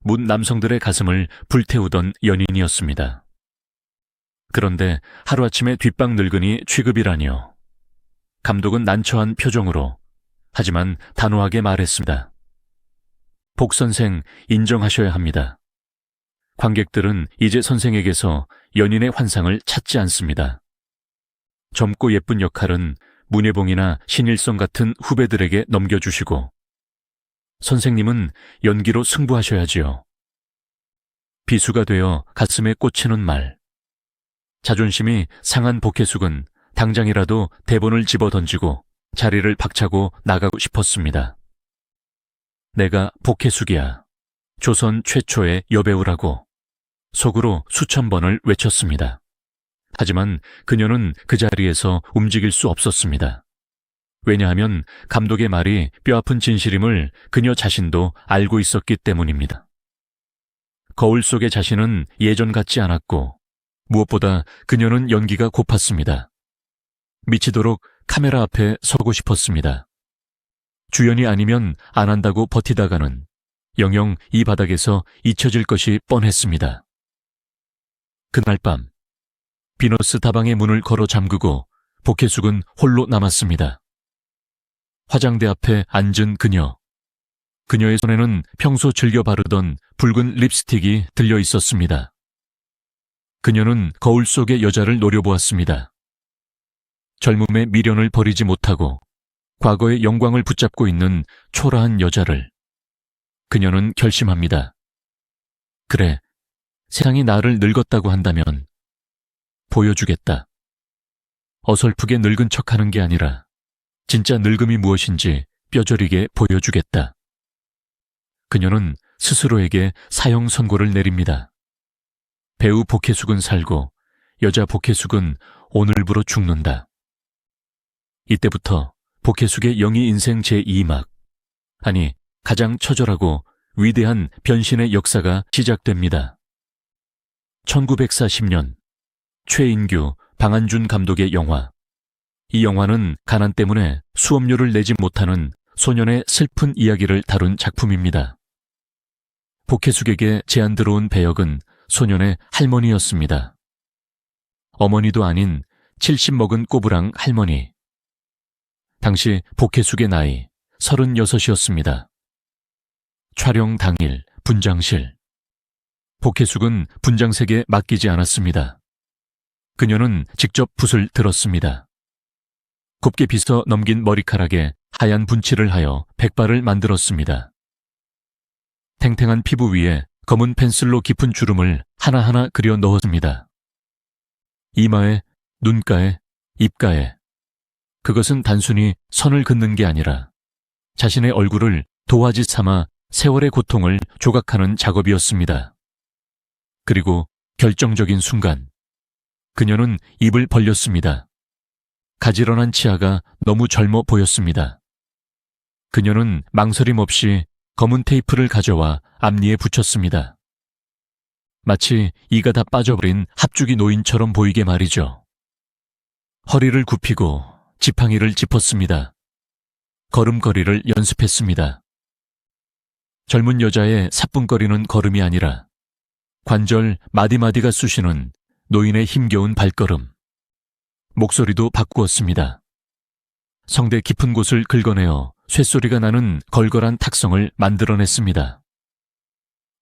문 남성들의 가슴을 불태우던 연인이었습니다. 그런데 하루아침에 뒷방 늙은이 취급이라니요. 감독은 난처한 표정으로 하지만 단호하게 말했습니다. 복 선생 인정하셔야 합니다. 관객들은 이제 선생에게서 연인의 환상을 찾지 않습니다. 젊고 예쁜 역할은 문예봉이나 신일성 같은 후배들에게 넘겨주시고 선생님은 연기로 승부하셔야지요. 비수가 되어 가슴에 꽂히는 말. 자존심이 상한 복혜숙은 당장이라도 대본을 집어던지고 자리를 박차고 나가고 싶었습니다. 내가 복혜숙이야. 조선 최초의 여배우라고 속으로 수천 번을 외쳤습니다. 하지만 그녀는 그 자리에서 움직일 수 없었습니다. 왜냐하면 감독의 말이 뼈아픈 진실임을 그녀 자신도 알고 있었기 때문입니다. 거울 속의 자신은 예전 같지 않았고 무엇보다 그녀는 연기가 고팠습니다. 미치도록 카메라 앞에 서고 싶었습니다. 주연이 아니면 안 한다고 버티다가는 영영 이 바닥에서 잊혀질 것이 뻔했습니다. 그날 밤 비너스 다방의 문을 걸어 잠그고 복혜숙은 홀로 남았습니다. 화장대 앞에 앉은 그녀. 그녀의 손에는 평소 즐겨 바르던 붉은 립스틱이 들려 있었습니다. 그녀는 거울 속의 여자를 노려보았습니다. 젊음의 미련을 버리지 못하고 과거의 영광을 붙잡고 있는 초라한 여자를. 그녀는 결심합니다. 그래, 세상이 나를 늙었다고 한다면 보여주겠다. 어설프게 늙은 척하는 게 아니라 진짜 늙음이 무엇인지 뼈저리게 보여주겠다. 그녀는 스스로에게 사형 선고를 내립니다. 배우 복혜숙은 살고 여자 복혜숙은 오늘부로 죽는다. 이때부터 복혜숙의 영희 인생 제2막, 아니 가장 처절하고 위대한 변신의 역사가 시작됩니다. 1940년 최인규, 방한준 감독의 영화. 이 영화는 가난 때문에 수업료를 내지 못하는 소년의 슬픈 이야기를 다룬 작품입니다. 복혜숙에게 제안 들어온 배역은 소년의 할머니였습니다. 어머니도 아닌 70 먹은 꼬부랑 할머니. 당시 복혜숙의 나이 36이었습니다. 촬영 당일 분장실. 복혜숙은 분장색에 맡기지 않았습니다. 그녀는 직접 붓을 들었습니다. 곱게 빗어 넘긴 머리카락에 하얀 분칠을 하여 백발을 만들었습니다. 탱탱한 피부 위에 검은 펜슬로 깊은 주름을 하나하나 그려 넣었습니다. 이마에, 눈가에, 입가에. 그것은 단순히 선을 긋는 게 아니라 자신의 얼굴을 도화지 삼아 세월의 고통을 조각하는 작업이었습니다. 그리고 결정적인 순간, 그녀는 입을 벌렸습니다. 가지런한 치아가 너무 젊어 보였습니다. 그녀는 망설임 없이 검은 테이프를 가져와 앞니에 붙였습니다. 마치 이가 다 빠져버린 합죽이 노인처럼 보이게 말이죠. 허리를 굽히고 지팡이를 짚었습니다. 걸음걸이를 연습했습니다. 젊은 여자의 사뿐거리는 걸음이 아니라 관절 마디마디가 쑤시는 노인의 힘겨운 발걸음. 목소리도 바꾸었습니다. 성대 깊은 곳을 긁어내어 쇳소리가 나는 걸걸한 탁성을 만들어냈습니다.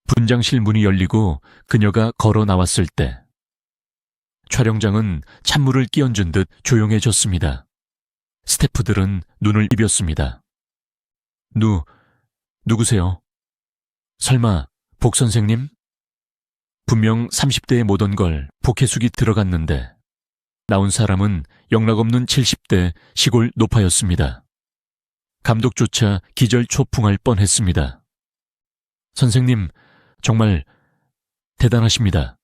분장실 문이 열리고 그녀가 걸어 나왔을 때 촬영장은 찬물을 끼얹은 듯 조용해졌습니다. 스태프들은 눈을 비볐습니다. 누구세요? 설마 복 선생님? 분명 30대에 못 온 걸 복혜숙이 들어갔는데 나온 사람은 영락없는 70대 시골 노파였습니다. 감독조차 기절초풍할 뻔했습니다. 선생님, 정말 대단하십니다.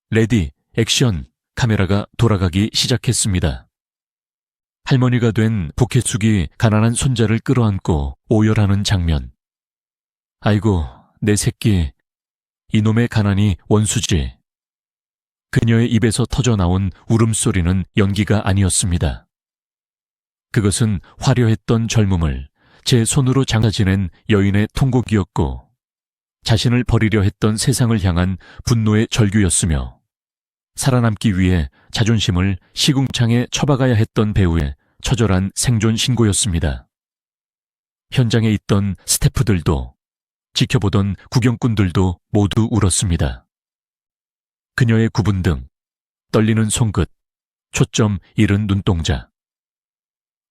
레디, 액션, 카메라가 돌아가기 시작했습니다. 할머니가 된 복혜숙이 가난한 손자를 끌어안고 오열하는 장면. 아이고, 내 새끼, 이놈의 가난이 원수지. 그녀의 입에서 터져나온 울음소리는 연기가 아니었습니다. 그것은 화려했던 젊음을 제 손으로 장사지낸 여인의 통곡이었고 자신을 버리려 했던 세상을 향한 분노의 절규였으며 살아남기 위해 자존심을 시궁창에 처박아야 했던 배우의 처절한 생존 신고였습니다. 현장에 있던 스태프들도 지켜보던 구경꾼들도 모두 울었습니다. 그녀의 구분 등, 떨리는 손끝, 초점 잃은 눈동자.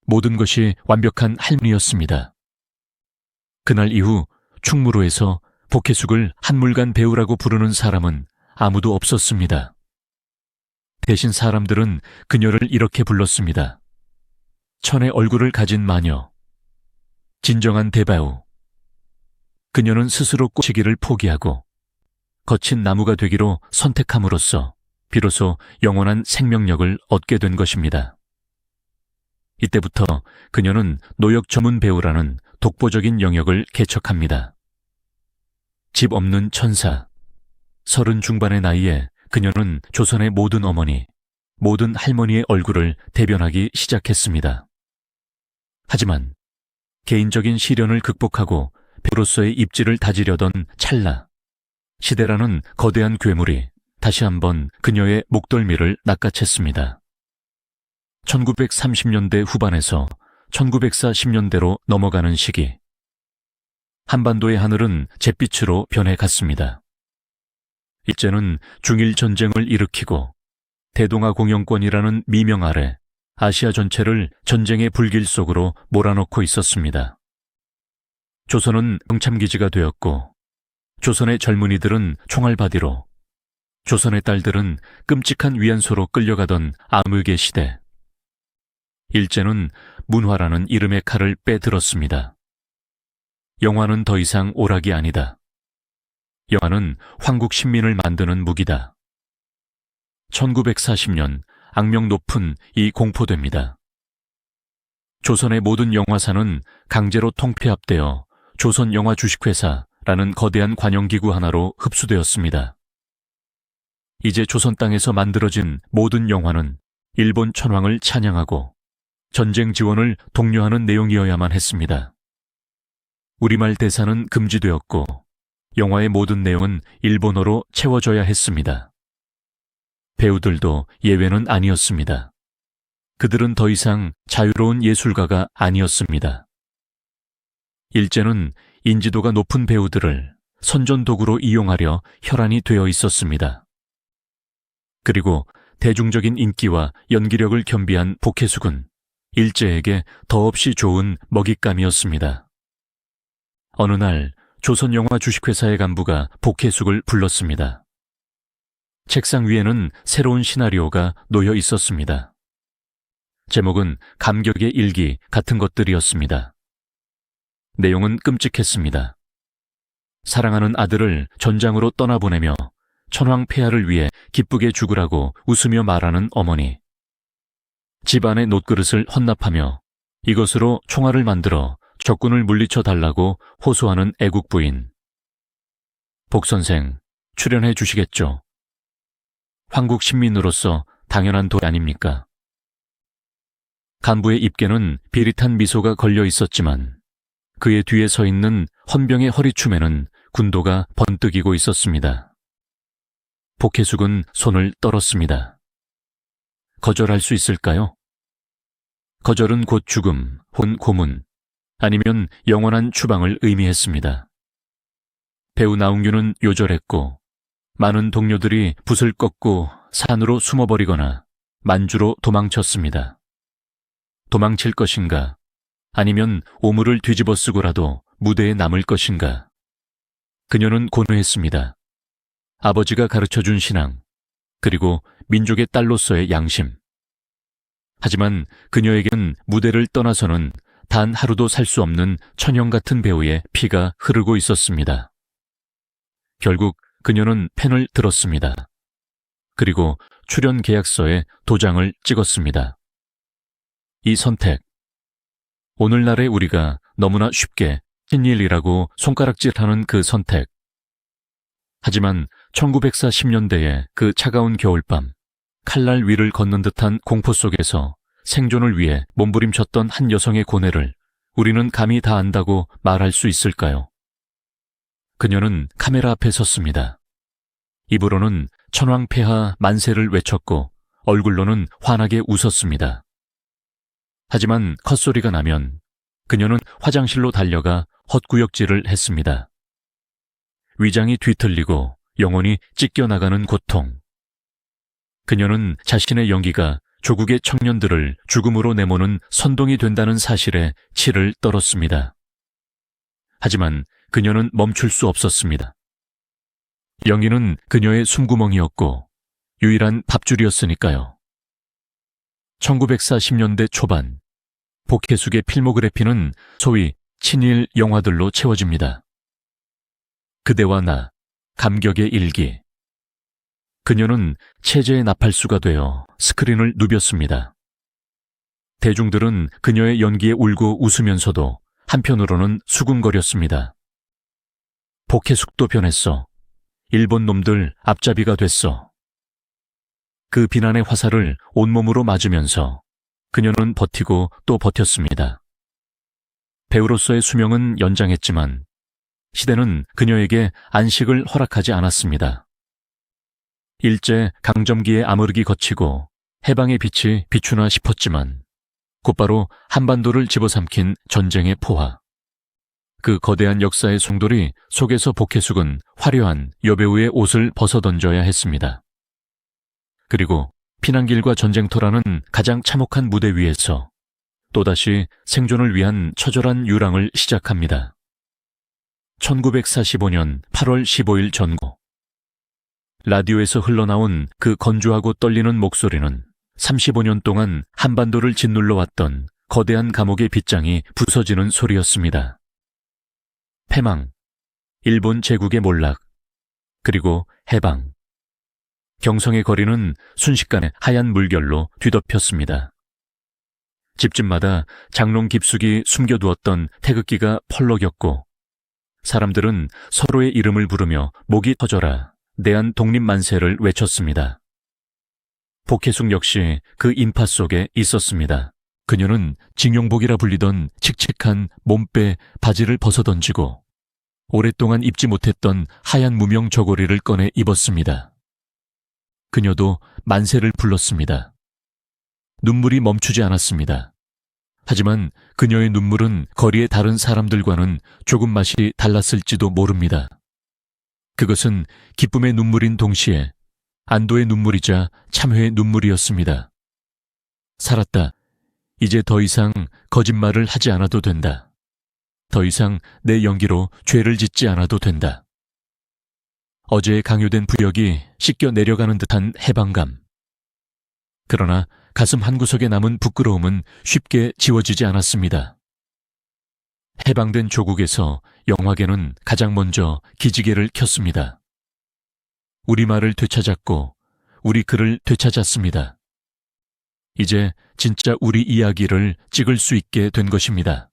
모든 것이 완벽한 할머니였습니다. 그날 이후 충무로에서 복혜숙을 한물간 배우라고 부르는 사람은 아무도 없었습니다. 대신 사람들은 그녀를 이렇게 불렀습니다. 천의 얼굴을 가진 마녀, 진정한 대배우. 그녀는 스스로 꼬시기를 포기하고 거친 나무가 되기로 선택함으로써 비로소 영원한 생명력을 얻게 된 것입니다. 이때부터 그녀는 노역 전문 배우라는 독보적인 영역을 개척합니다. 집 없는 천사, 30 중반의 나이에 그녀는 조선의 모든 어머니, 모든 할머니의 얼굴을 대변하기 시작했습니다. 하지만 개인적인 시련을 극복하고 배우로서의 입지를 다지려던 찰나, 시대라는 거대한 괴물이 다시 한번 그녀의 목덜미를 낚아챘습니다. 1930년대 후반에서 1940년대로 넘어가는 시기. 한반도의 하늘은 잿빛으로 변해갔습니다. 이제는 중일 전쟁을 일으키고 대동아 공영권이라는 미명 아래 아시아 전체를 전쟁의 불길 속으로 몰아넣고 있었습니다. 조선은 병참기지가 되었고 조선의 젊은이들은 총알바디로, 조선의 딸들은 끔찍한 위안소로 끌려가던 암흑의 시대. 일제는 문화라는 이름의 칼을 빼들었습니다. 영화는 더 이상 오락이 아니다. 영화는 황국 신민을 만드는 무기다. 1940년 악명 높은 이 공포됩니다. 조선의 모든 영화사는 강제로 통폐합되어 조선영화 주식회사라는 거대한 관영기구 하나로 흡수되었습니다. 이제 조선 땅에서 만들어진 모든 영화는 일본 천황을 찬양하고 전쟁 지원을 독려하는 내용이어야만 했습니다. 우리말 대사는 금지되었고 영화의 모든 내용은 일본어로 채워져야 했습니다. 배우들도 예외는 아니었습니다. 그들은 더 이상 자유로운 예술가가 아니었습니다. 일제는 인지도가 높은 배우들을 선전도구로 이용하려 혈안이 되어 있었습니다. 그리고 대중적인 인기와 연기력을 겸비한 복혜숙은 일제에게 더없이 좋은 먹잇감이었습니다. 어느 날 조선영화 주식회사의 간부가 복혜숙을 불렀습니다. 책상 위에는 새로운 시나리오가 놓여 있었습니다. 제목은 감격의 일기 같은 것들이었습니다. 내용은 끔찍했습니다. 사랑하는 아들을 전장으로 떠나보내며 천황 폐하를 위해 기쁘게 죽으라고 웃으며 말하는 어머니. 집안의 놋그릇을 헌납하며 이것으로 총알을 만들어 적군을 물리쳐 달라고 호소하는 애국 부인. 복선생, 출연해 주시겠죠? 황국 신민으로서 당연한 도리 아닙니까? 간부의 입계는 비릿한 미소가 걸려 있었지만 그의 뒤에 서 있는 헌병의 허리춤에는 군도가 번뜩이고 있었습니다. 복혜숙은 손을 떨었습니다. 거절할 수 있을까요? 거절은 곧 죽음, 혹은 고문, 아니면 영원한 추방을 의미했습니다. 배우 나웅규는 요절했고 많은 동료들이 붓을 꺾고 산으로 숨어버리거나 만주로 도망쳤습니다. 도망칠 것인가? 아니면 오물을 뒤집어 쓰고라도 무대에 남을 것인가? 그녀는 고뇌했습니다. 아버지가 가르쳐준 신앙, 그리고 민족의 딸로서의 양심. 하지만 그녀에게는 무대를 떠나서는 단 하루도 살 수 없는 천형 같은 배우의 피가 흐르고 있었습니다. 결국 그녀는 펜을 들었습니다. 그리고 출연 계약서에 도장을 찍었습니다. 이 선택. 오늘날의 우리가 너무나 쉽게 친일이라고 손가락질하는 그 선택. 하지만 1940년대의 그 차가운 겨울밤, 칼날 위를 걷는 듯한 공포 속에서 생존을 위해 몸부림쳤던 한 여성의 고뇌를 우리는 감히 다 안다고 말할 수 있을까요? 그녀는 카메라 앞에 섰습니다. 입으로는 천황폐하 만세를 외쳤고 얼굴로는 환하게 웃었습니다. 하지만 컷소리가 나면 그녀는 화장실로 달려가 헛구역질을 했습니다. 위장이 뒤틀리고 영혼이 찢겨나가는 고통. 그녀는 자신의 연기가 조국의 청년들을 죽음으로 내모는 선동이 된다는 사실에 치를 떨었습니다. 하지만 그녀는 멈출 수 없었습니다. 연기는 그녀의 숨구멍이었고 유일한 밥줄이었으니까요. 1940년대 초반, 복혜숙의 필모그래피는 소위 친일 영화들로 채워집니다. 그대와 나, 감격의 일기. 그녀는 체제의 나팔수가 되어 스크린을 누볐습니다. 대중들은 그녀의 연기에 울고 웃으면서도 한편으로는 수군거렸습니다. 복혜숙도 변했어. 일본 놈들 앞잡이가 됐어. 그 비난의 화살을 온몸으로 맞으면서 그녀는 버티고 또 버텼습니다. 배우로서의 수명은 연장했지만 시대는 그녀에게 안식을 허락하지 않았습니다. 일제 강점기의 암흑이 거치고 해방의 빛이 비추나 싶었지만 곧바로 한반도를 집어삼킨 전쟁의 포화. 그 거대한 역사의 송돌이 속에서 복혜숙은 화려한 여배우의 옷을 벗어던져야 했습니다. 그리고 피난길과 전쟁터라는 가장 참혹한 무대 위에서 또다시 생존을 위한 처절한 유랑을 시작합니다. 1945년 8월 15일 전고. 라디오에서 흘러나온 그 건조하고 떨리는 목소리는 35년 동안 한반도를 짓눌러 왔던 거대한 감옥의 빗장이 부서지는 소리였습니다. 패망, 일본 제국의 몰락, 그리고 해방. 경성의 거리는 순식간에 하얀 물결로 뒤덮였습니다. 집집마다 장롱 깊숙이 숨겨두었던 태극기가 펄럭였고 사람들은 서로의 이름을 부르며 목이 터져라 대한 독립만세를 외쳤습니다. 복혜숙 역시 그 인파 속에 있었습니다. 그녀는 징용복이라 불리던 칙칙한 몸빼 바지를 벗어던지고 오랫동안 입지 못했던 하얀 무명 저고리를 꺼내 입었습니다. 그녀도 만세를 불렀습니다. 눈물이 멈추지 않았습니다. 하지만 그녀의 눈물은 거리의 다른 사람들과는 조금 맛이 달랐을지도 모릅니다. 그것은 기쁨의 눈물인 동시에 안도의 눈물이자 참회의 눈물이었습니다. 살았다. 이제 더 이상 거짓말을 하지 않아도 된다. 더 이상 내 연기로 죄를 짓지 않아도 된다. 어제의 강요된 부역이 씻겨 내려가는 듯한 해방감. 그러나 가슴 한구석에 남은 부끄러움은 쉽게 지워지지 않았습니다. 해방된 조국에서 영화계는 가장 먼저 기지개를 켰습니다. 우리말을 되찾았고 우리 글을 되찾았습니다. 이제 진짜 우리 이야기를 찍을 수 있게 된 것입니다.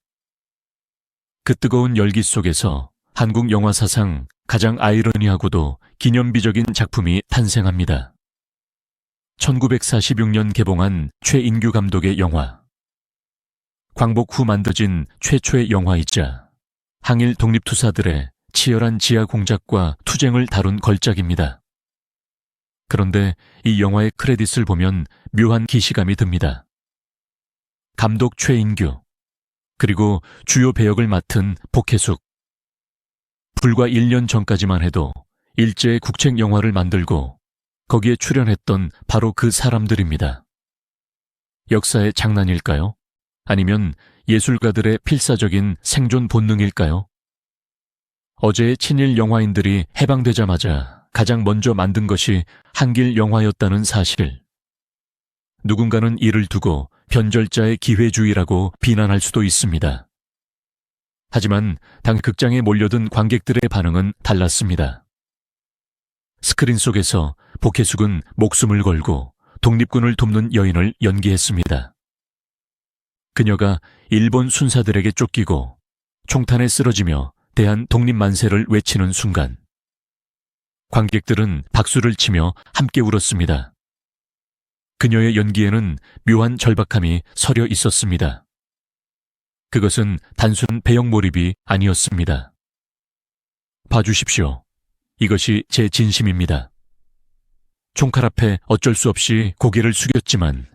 그 뜨거운 열기 속에서 한국 영화 사상 가장 아이러니하고도 기념비적인 작품이 탄생합니다. 1946년 개봉한 최인규 감독의 영화. 광복 후 만들어진 최초의 영화이자 항일 독립투사들의 치열한 지하 공작과 투쟁을 다룬 걸작입니다. 그런데 이 영화의 크레딧을 보면 묘한 기시감이 듭니다. 감독 최인규, 그리고 주요 배역을 맡은 복혜숙. 불과 1년 전까지만 해도 일제의 국책 영화를 만들고 거기에 출연했던 바로 그 사람들입니다. 역사의 장난일까요? 아니면 예술가들의 필사적인 생존 본능일까요? 어제의 친일 영화인들이 해방되자마자 가장 먼저 만든 것이 한길 영화였다는 사실. 누군가는 이를 두고 변절자의 기회주의라고 비난할 수도 있습니다. 하지만 당 극장에 몰려든 관객들의 반응은 달랐습니다. 스크린 속에서 복혜숙은 목숨을 걸고 독립군을 돕는 여인을 연기했습니다. 그녀가 일본 순사들에게 쫓기고 총탄에 쓰러지며 대한 독립만세를 외치는 순간 관객들은 박수를 치며 함께 울었습니다. 그녀의 연기에는 묘한 절박함이 서려 있었습니다. 그것은 단순 배역 몰입이 아니었습니다. 봐주십시오. 이것이 제 진심입니다. 총칼 앞에 어쩔 수 없이 고개를 숙였지만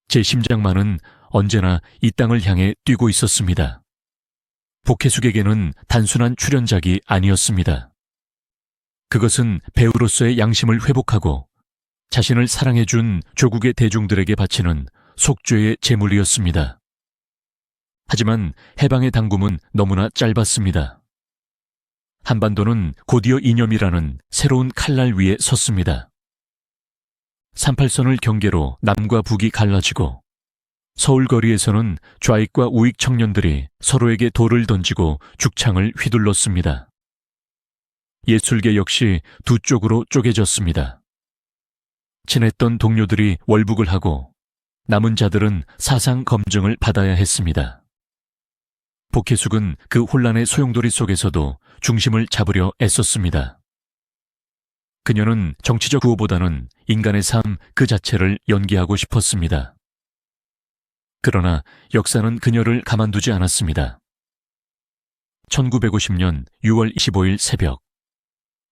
제 심장만은 언제나 이 땅을 향해 뛰고 있었습니다. 복혜숙에게는 단순한 출연작이 아니었습니다. 그것은 배우로서의 양심을 회복하고 자신을 사랑해준 조국의 대중들에게 바치는 속죄의 제물이었습니다. 하지만 해방의 당금은 너무나 짧았습니다. 한반도는 곧이어 이념이라는 새로운 칼날 위에 섰습니다. 38선을 경계로 남과 북이 갈라지고 서울 거리에서는 좌익과 우익 청년들이 서로에게 돌을 던지고 죽창을 휘둘렀습니다. 예술계 역시 두 쪽으로 쪼개졌습니다. 친했던 동료들이 월북을 하고 남은 자들은 사상 검증을 받아야 했습니다. 복혜숙은 그 혼란의 소용돌이 속에서도 중심을 잡으려 애썼습니다. 그녀는 정치적 구호보다는 인간의 삶 그 자체를 연기하고 싶었습니다. 그러나 역사는 그녀를 가만두지 않았습니다. 1950년 6월 25일 새벽,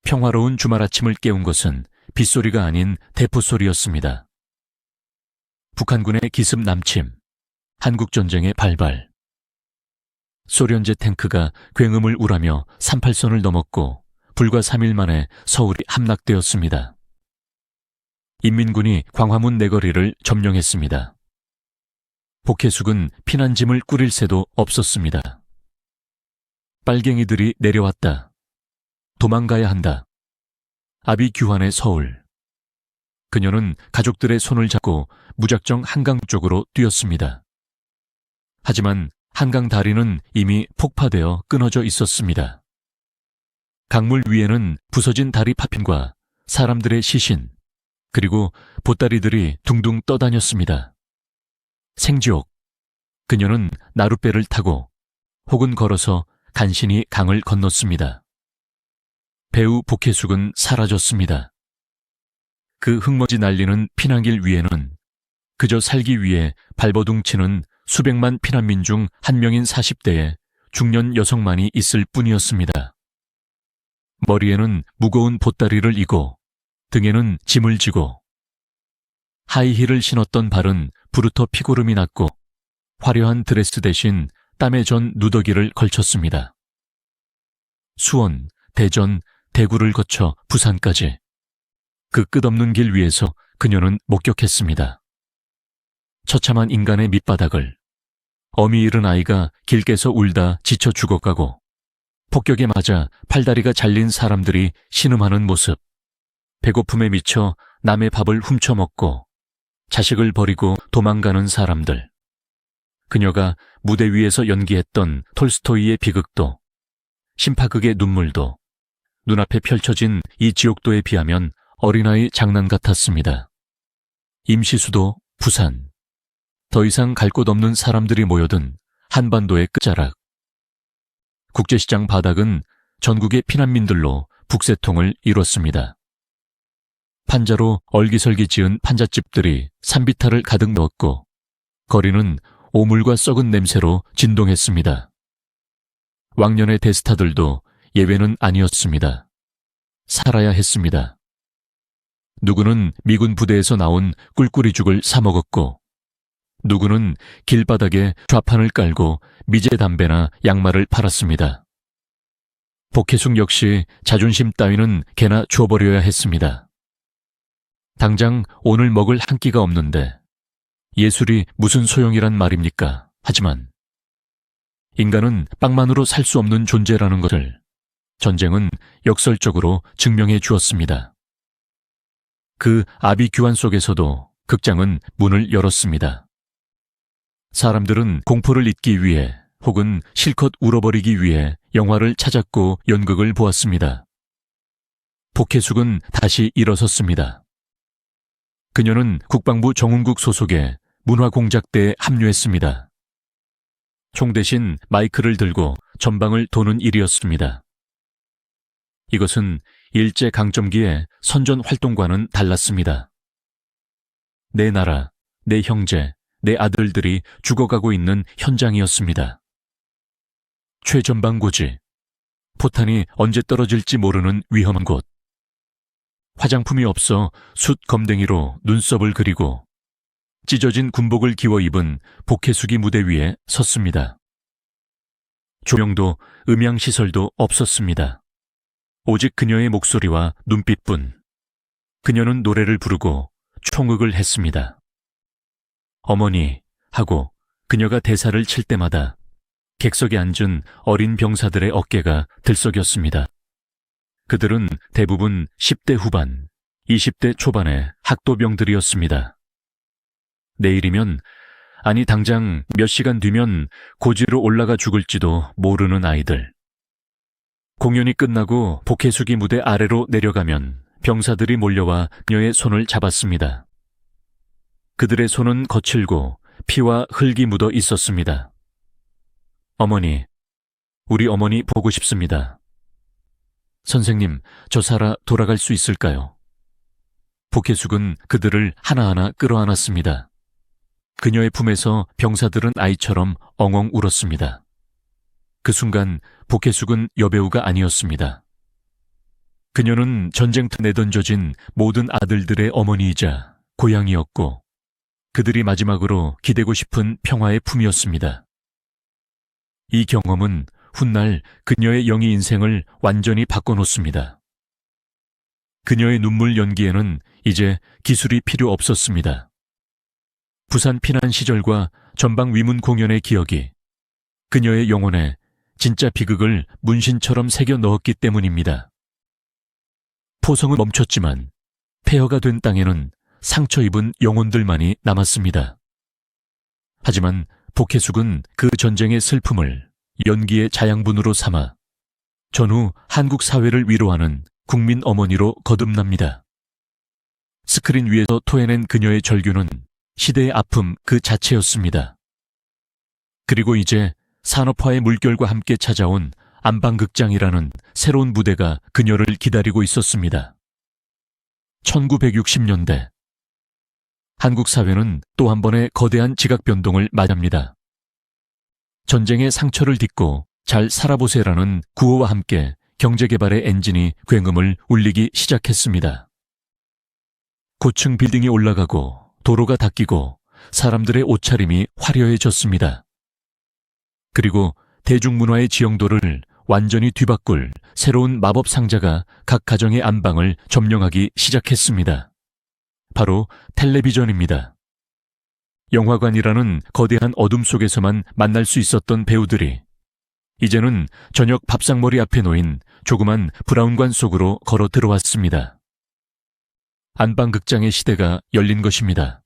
평화로운 주말 아침을 깨운 것은 빗소리가 아닌 대포소리였습니다. 북한군의 기습 남침, 한국전쟁의 발발. 소련제 탱크가 굉음을 울하며 38선을 넘었고 불과 3일 만에 서울이 함락되었습니다. 인민군이 광화문 내거리를 점령했습니다. 복혜숙은 피난짐을 꾸릴 새도 없었습니다. 빨갱이들이 내려왔다. 도망가야 한다. 아비규환의 서울. 그녀는 가족들의 손을 잡고 무작정 한강 쪽으로 뛰었습니다. 하지만 한강 다리는 이미 폭파되어 끊어져 있었습니다. 강물 위에는 부서진 다리 파편과 사람들의 시신, 그리고 보따리들이 둥둥 떠다녔습니다. 생지옥. 그녀는 나룻배를 타고 혹은 걸어서 간신히 강을 건넜습니다. 배우 복혜숙은 사라졌습니다. 그 흙먼지 날리는 피난길 위에는 그저 살기 위해 발버둥치는 수백만 피난민 중 한 명인 40대의 중년 여성만이 있을 뿐이었습니다. 머리에는 무거운 보따리를 이고 등에는 짐을 지고 하이힐을 신었던 발은 부르터 피고름이 났고 화려한 드레스 대신 땀에 전 누더기를 걸쳤습니다. 수원, 대전, 대구를 거쳐 부산까지 그 끝없는 길 위에서 그녀는 목격했습니다. 처참한 인간의 밑바닥을, 어미 잃은 아이가 길게서 울다 지쳐 죽어가고 폭격에 맞아 팔다리가 잘린 사람들이 신음하는 모습, 배고픔에 미쳐 남의 밥을 훔쳐먹고 자식을 버리고 도망가는 사람들. 그녀가 무대 위에서 연기했던 톨스토이의 비극도, 심파극의 눈물도 눈앞에 펼쳐진 이 지옥도에 비하면 어린아이 장난 같았습니다. 임시수도, 부산. 더 이상 갈 곳 없는 사람들이 모여든 한반도의 끝자락. 국제시장 바닥은 전국의 피난민들로 북새통을 이뤘습니다. 판자로 얼기설기 지은 판잣집들이 산비탈을 가득 넣었고 거리는 오물과 썩은 냄새로 진동했습니다. 왕년의 대스타들도 예외는 아니었습니다. 살아야 했습니다. 누구는 미군 부대에서 나온 꿀꿀이죽을 사 먹었고 누구는 길바닥에 좌판을 깔고 미제 담배나 양말을 팔았습니다. 복혜숙 역시 자존심 따위는 개나 줘버려야 했습니다. 당장 오늘 먹을 한 끼가 없는데 예술이 무슨 소용이란 말입니까? 하지만 인간은 빵만으로 살 수 없는 존재라는 것을 전쟁은 역설적으로 증명해 주었습니다. 그 아비규환 속에서도 극장은 문을 열었습니다. 사람들은 공포를 잊기 위해 혹은 실컷 울어버리기 위해 영화를 찾았고 연극을 보았습니다. 복혜숙은 다시 일어섰습니다. 그녀는 국방부 정운국 소속의 문화공작대에 합류했습니다. 총 대신 마이크를 들고 전방을 도는 일이었습니다. 이것은 일제강점기의 선전 활동과는 달랐습니다. 내 나라, 내 형제, 내 아들들이 죽어가고 있는 현장이었습니다. 최전방고지, 포탄이 언제 떨어질지 모르는 위험한 곳. 화장품이 없어 숯 검댕이로 눈썹을 그리고 찢어진 군복을 기워 입은 복혜숙이 무대 위에 섰습니다. 조명도 음향시설도 없었습니다. 오직 그녀의 목소리와 눈빛뿐. 그녀는 노래를 부르고 총극을 했습니다. 어머니 하고 그녀가 대사를 칠 때마다 객석에 앉은 어린 병사들의 어깨가 들썩였습니다. 그들은 대부분 10대 후반, 20대 초반의 학도병들이었습니다. 내일이면, 아니 당장 몇 시간 뒤면 고지로 올라가 죽을지도 모르는 아이들. 공연이 끝나고 복혜숙이 무대 아래로 내려가면 병사들이 몰려와 그녀의 손을 잡았습니다. 그들의 손은 거칠고 피와 흙이 묻어 있었습니다. 어머니, 우리 어머니 보고 싶습니다. 선생님, 저 살아 돌아갈 수 있을까요? 복혜숙은 그들을 하나하나 끌어안았습니다. 그녀의 품에서 병사들은 아이처럼 엉엉 울었습니다. 그 순간 복혜숙은 여배우가 아니었습니다. 그녀는 전쟁터 내던져진 모든 아들들의 어머니이자 고향이었고 그들이 마지막으로 기대고 싶은 평화의 품이었습니다. 이 경험은 훗날 그녀의 영희 인생을 완전히 바꿔놓습니다. 그녀의 눈물 연기에는 이제 기술이 필요 없었습니다. 부산 피난 시절과 전방 위문 공연의 기억이 그녀의 영혼에 진짜 비극을 문신처럼 새겨 넣었기 때문입니다. 포성은 멈췄지만 폐허가 된 땅에는 상처 입은 영혼들만이 남았습니다. 하지만 복혜숙은 그 전쟁의 슬픔을 연기의 자양분으로 삼아 전후 한국 사회를 위로하는 국민 어머니로 거듭납니다. 스크린 위에서 토해낸 그녀의 절규는 시대의 아픔 그 자체였습니다. 그리고 이제 산업화의 물결과 함께 찾아온 안방극장이라는 새로운 무대가 그녀를 기다리고 있었습니다. 1960년대 한국 사회는 또 한 번의 거대한 지각 변동을 맞이합니다. 전쟁의 상처를 딛고 잘 살아보세라는 구호와 함께 경제개발의 엔진이 굉음을 울리기 시작했습니다. 고층 빌딩이 올라가고 도로가 닦이고 사람들의 옷차림이 화려해졌습니다. 그리고 대중문화의 지형도를 완전히 뒤바꿀 새로운 마법 상자가 각 가정의 안방을 점령하기 시작했습니다. 바로 텔레비전입니다. 영화관이라는 거대한 어둠 속에서만 만날 수 있었던 배우들이 이제는 저녁 밥상머리 앞에 놓인 조그만 브라운관 속으로 걸어 들어왔습니다. 안방극장의 시대가 열린 것입니다.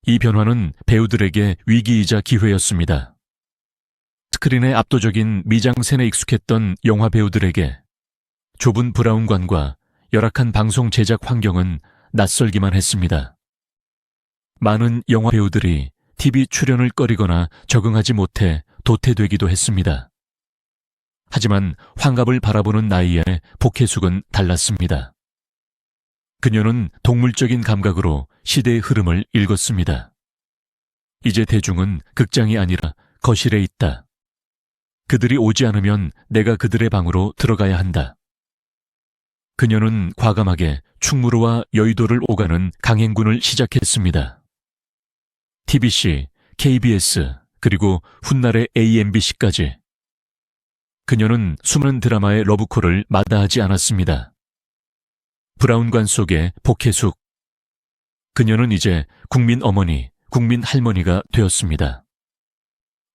이 변화는 배우들에게 위기이자 기회였습니다. 스크린의 압도적인 미장센에 익숙했던 영화 배우들에게 좁은 브라운관과 열악한 방송 제작 환경은 낯설기만 했습니다. 많은 영화 배우들이 TV 출연을 꺼리거나 적응하지 못해 도태되기도 했습니다. 하지만 환갑을 바라보는 나이에 복혜숙은 달랐습니다. 그녀는 동물적인 감각으로 시대의 흐름을 읽었습니다. 이제 대중은 극장이 아니라 거실에 있다. 그들이 오지 않으면 내가 그들의 방으로 들어가야 한다. 그녀는 과감하게 충무로와 여의도를 오가는 강행군을 시작했습니다. TBC, KBS, 그리고 훗날의 AMBC까지. 그녀는 수많은 드라마의 러브콜을 마다하지 않았습니다. 브라운관 속의 복혜숙. 그녀는 이제 국민 어머니, 국민 할머니가 되었습니다.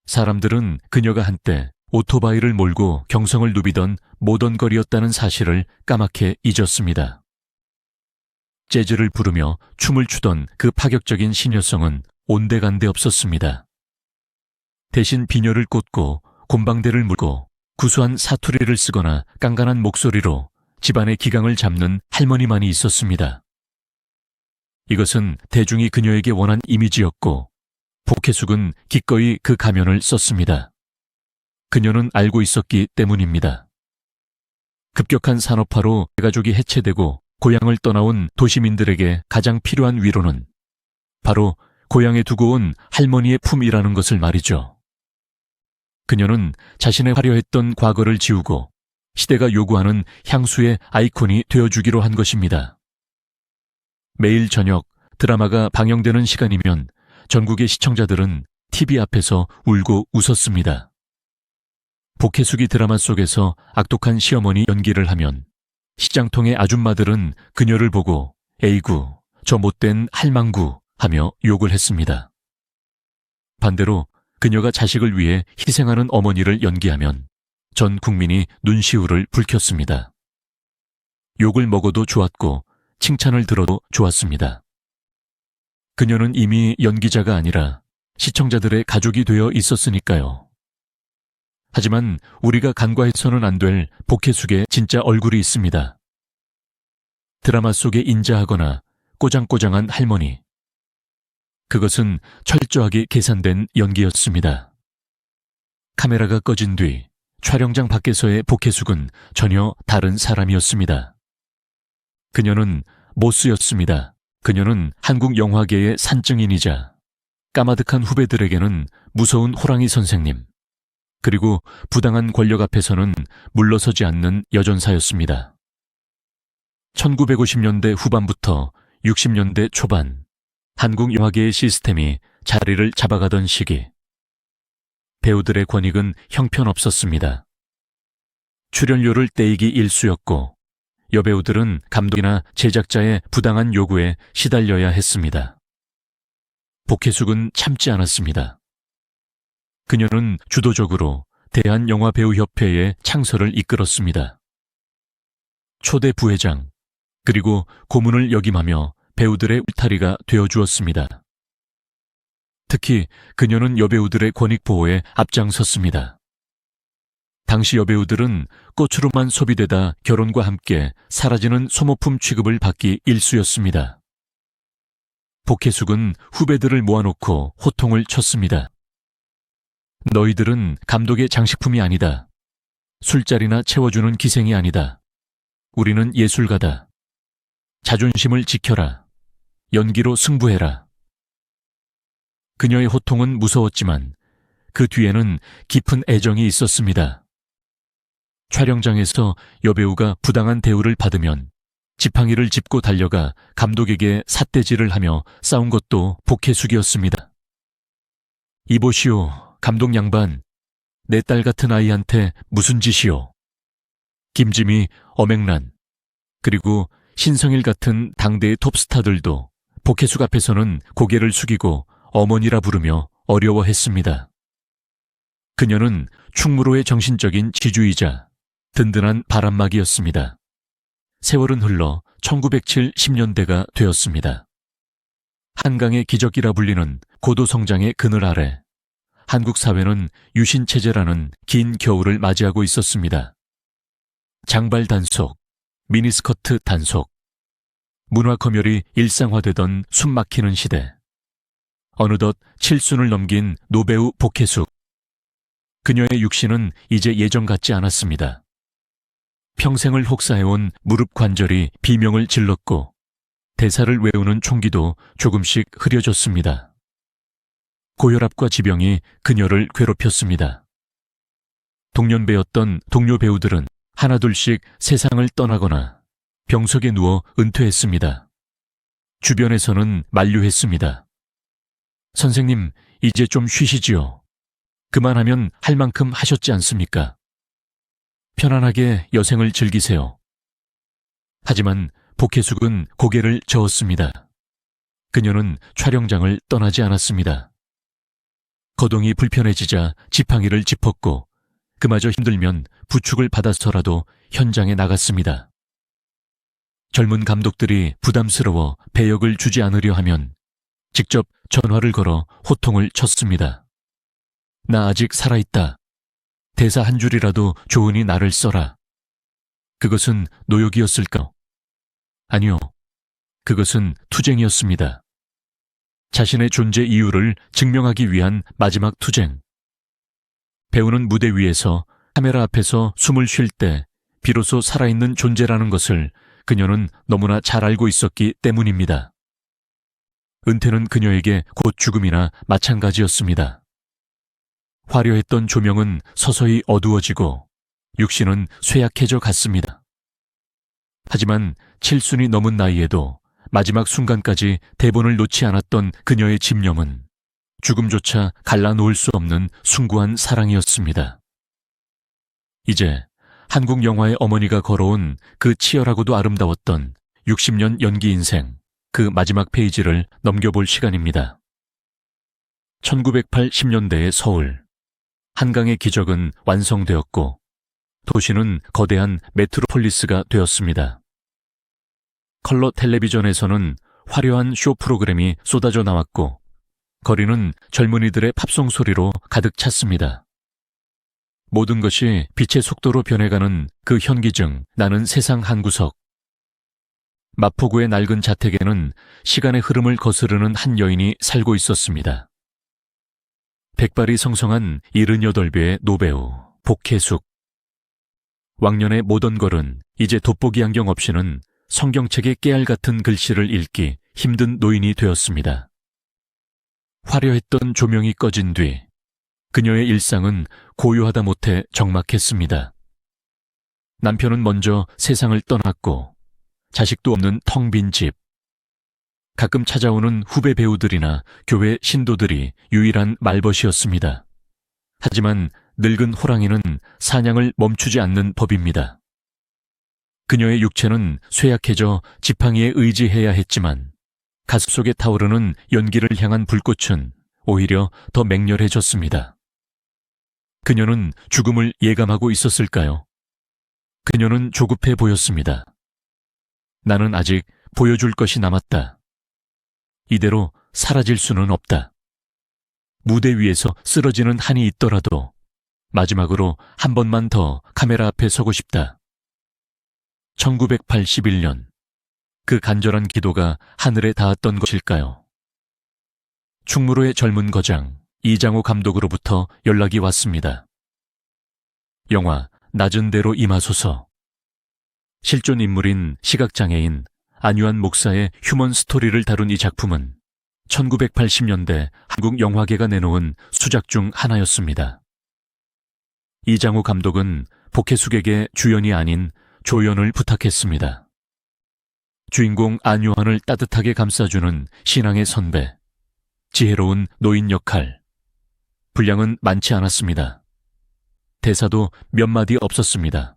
사람들은 그녀가 한때 오토바이를 몰고 경성을 누비던 모던걸이였다는 사실을 까맣게 잊었습니다. 재즈를 부르며 춤을 추던 그 파격적인 시녀성은 온데간데 없었습니다. 대신 비녀를 꽂고 곰방대를 물고 구수한 사투리를 쓰거나 깐깐한 목소리로 집안의 기강을 잡는 할머니만이 있었습니다. 이것은 대중이 그녀에게 원한 이미지였고 복혜숙은 기꺼이 그 가면을 썼습니다. 그녀는 알고 있었기 때문입니다. 급격한 산업화로 대가족이 해체되고 고향을 떠나온 도시민들에게 가장 필요한 위로는 바로 고향에 두고 온 할머니의 품이라는 것을 말이죠. 그녀는 자신의 화려했던 과거를 지우고 시대가 요구하는 향수의 아이콘이 되어주기로 한 것입니다. 매일 저녁 드라마가 방영되는 시간이면 전국의 시청자들은 TV 앞에서 울고 웃었습니다. 복혜숙이 드라마 속에서 악독한 시어머니 연기를 하면 시장통의 아줌마들은 그녀를 보고 에이구, 저 못된 할망구 하며 욕을 했습니다. 반대로 그녀가 자식을 위해 희생하는 어머니를 연기하면 전 국민이 눈시울을 붉혔습니다. 욕을 먹어도 좋았고 칭찬을 들어도 좋았습니다. 그녀는 이미 연기자가 아니라 시청자들의 가족이 되어 있었으니까요. 하지만 우리가 간과해서는 안 될 복혜숙의 진짜 얼굴이 있습니다. 드라마 속에 인자하거나 꼬장꼬장한 할머니. 그것은 철저하게 계산된 연기였습니다. 카메라가 꺼진 뒤 촬영장 밖에서의 복혜숙은 전혀 다른 사람이었습니다. 그녀는 모스였습니다. 그녀는 한국 영화계의 산증인이자 까마득한 후배들에게는 무서운 호랑이 선생님, 그리고 부당한 권력 앞에서는 물러서지 않는 여전사였습니다. 1950년대 후반부터 60년대 초반 한국 영화계의 시스템이 자리를 잡아가던 시기, 배우들의 권익은 형편없었습니다. 출연료를 떼이기 일쑤였고 여배우들은 감독이나 제작자의 부당한 요구에 시달려야 했습니다. 복혜숙은 참지 않았습니다. 그녀는 주도적으로 대한영화배우협회의 창설을 이끌었습니다. 초대 부회장, 그리고 고문을 역임하며 배우들의 울타리가 되어주었습니다. 특히 그녀는 여배우들의 권익 보호에 앞장섰습니다. 당시 여배우들은 꽃으로만 소비되다 결혼과 함께 사라지는 소모품 취급을 받기 일쑤였습니다. 복혜숙은 후배들을 모아놓고 호통을 쳤습니다. 너희들은 감독의 장식품이 아니다. 술자리나 채워주는 기생이 아니다. 우리는 예술가다. 자존심을 지켜라. 연기로 승부해라. 그녀의 호통은 무서웠지만 그 뒤에는 깊은 애정이 있었습니다. 촬영장에서 여배우가 부당한 대우를 받으면 지팡이를 짚고 달려가 감독에게 삿대질을 하며 싸운 것도 복혜숙이었습니다. 이보시오, 감독 양반. 내 딸 같은 아이한테 무슨 짓이오. 김지미, 엄앵란, 그리고 신성일 같은 당대의 톱스타들도 복혜숙 앞에서는 고개를 숙이고 어머니라 부르며 어려워했습니다. 그녀는 충무로의 정신적인 지주이자 든든한 바람막이였습니다. 세월은 흘러 1970년대가 되었습니다. 한강의 기적이라 불리는 고도성장의 그늘 아래 한국 사회는 유신체제라는 긴 겨울을 맞이하고 있었습니다. 장발 단속, 미니스커트 단속, 문화 검열이 일상화되던 숨막히는 시대. 어느덧 7순을 넘긴 노배우 복혜숙. 그녀의 육신은 이제 예전 같지 않았습니다. 평생을 혹사해온 무릎 관절이 비명을 질렀고 대사를 외우는 총기도 조금씩 흐려졌습니다. 고혈압과 지병이 그녀를 괴롭혔습니다. 동년배였던 동료 배우들은 하나둘씩 세상을 떠나거나 병석에 누워 은퇴했습니다. 주변에서는 만류했습니다. 선생님, 이제 좀 쉬시지요. 그만하면 할 만큼 하셨지 않습니까? 편안하게 여생을 즐기세요. 하지만 복혜숙은 고개를 저었습니다. 그녀는 촬영장을 떠나지 않았습니다. 거동이 불편해지자 지팡이를 짚었고 그마저 힘들면 부축을 받아서라도 현장에 나갔습니다. 젊은 감독들이 부담스러워 배역을 주지 않으려 하면 직접 전화를 걸어 호통을 쳤습니다. 나 아직 살아있다. 대사 한 줄이라도 좋으니 나를 써라. 그것은 노역이었을까? 아니요. 그것은 투쟁이었습니다. 자신의 존재 이유를 증명하기 위한 마지막 투쟁. 배우는 무대 위에서 카메라 앞에서 숨을 쉴 때 비로소 살아있는 존재라는 것을 그녀는 너무나 잘 알고 있었기 때문입니다. 은퇴는 그녀에게 곧 죽음이나 마찬가지였습니다. 화려했던 조명은 서서히 어두워지고 육신은 쇠약해져 갔습니다. 하지만 7순이 넘은 나이에도 마지막 순간까지 대본을 놓지 않았던 그녀의 집념은 죽음조차 갈라놓을 수 없는 숭고한 사랑이었습니다. 이제 한국 영화의 어머니가 걸어온 그 치열하고도 아름다웠던 60년 연기 인생, 그 마지막 페이지를 넘겨볼 시간입니다. 1980년대의 서울. 한강의 기적은 완성되었고 도시는 거대한 메트로폴리스가 되었습니다. 컬러 텔레비전에서는 화려한 쇼 프로그램이 쏟아져 나왔고 거리는 젊은이들의 팝송 소리로 가득 찼습니다. 모든 것이 빛의 속도로 변해가는 그 현기증 나는 세상 한구석. 마포구의 낡은 자택에는 시간의 흐름을 거스르는 한 여인이 살고 있었습니다. 백발이 성성한 78배의 노배우 복혜숙. 왕년의 모던걸은 이제 돋보기 안경 없이는 성경책의 깨알 같은 글씨를 읽기 힘든 노인이 되었습니다. 화려했던 조명이 꺼진 뒤 그녀의 일상은 고요하다 못해 적막했습니다. 남편은 먼저 세상을 떠났고 자식도 없는 텅 빈 집. 가끔 찾아오는 후배 배우들이나 교회 신도들이 유일한 말벗이었습니다. 하지만 늙은 호랑이는 사냥을 멈추지 않는 법입니다. 그녀의 육체는 쇠약해져 지팡이에 의지해야 했지만 가슴 속에 타오르는 연기를 향한 불꽃은 오히려 더 맹렬해졌습니다. 그녀는 죽음을 예감하고 있었을까요? 그녀는 조급해 보였습니다. 나는 아직 보여줄 것이 남았다. 이대로 사라질 수는 없다. 무대 위에서 쓰러지는 한이 있더라도 마지막으로 한 번만 더 카메라 앞에 서고 싶다. 1981년 그 간절한 기도가 하늘에 닿았던 것일까요? 충무로의 젊은 거장 이장호 감독으로부터 연락이 왔습니다. 영화 낮은 대로 임하소서. 실존 인물인 시각장애인 안유한 목사의 휴먼 스토리를 다룬 이 작품은 1980년대 한국 영화계가 내놓은 수작 중 하나였습니다. 이장호 감독은 복혜숙에게 주연이 아닌 조연을 부탁했습니다. 주인공 안유한을 따뜻하게 감싸주는 신앙의 선배, 지혜로운 노인 역할. 분량은 많지 않았습니다. 대사도 몇 마디 없었습니다.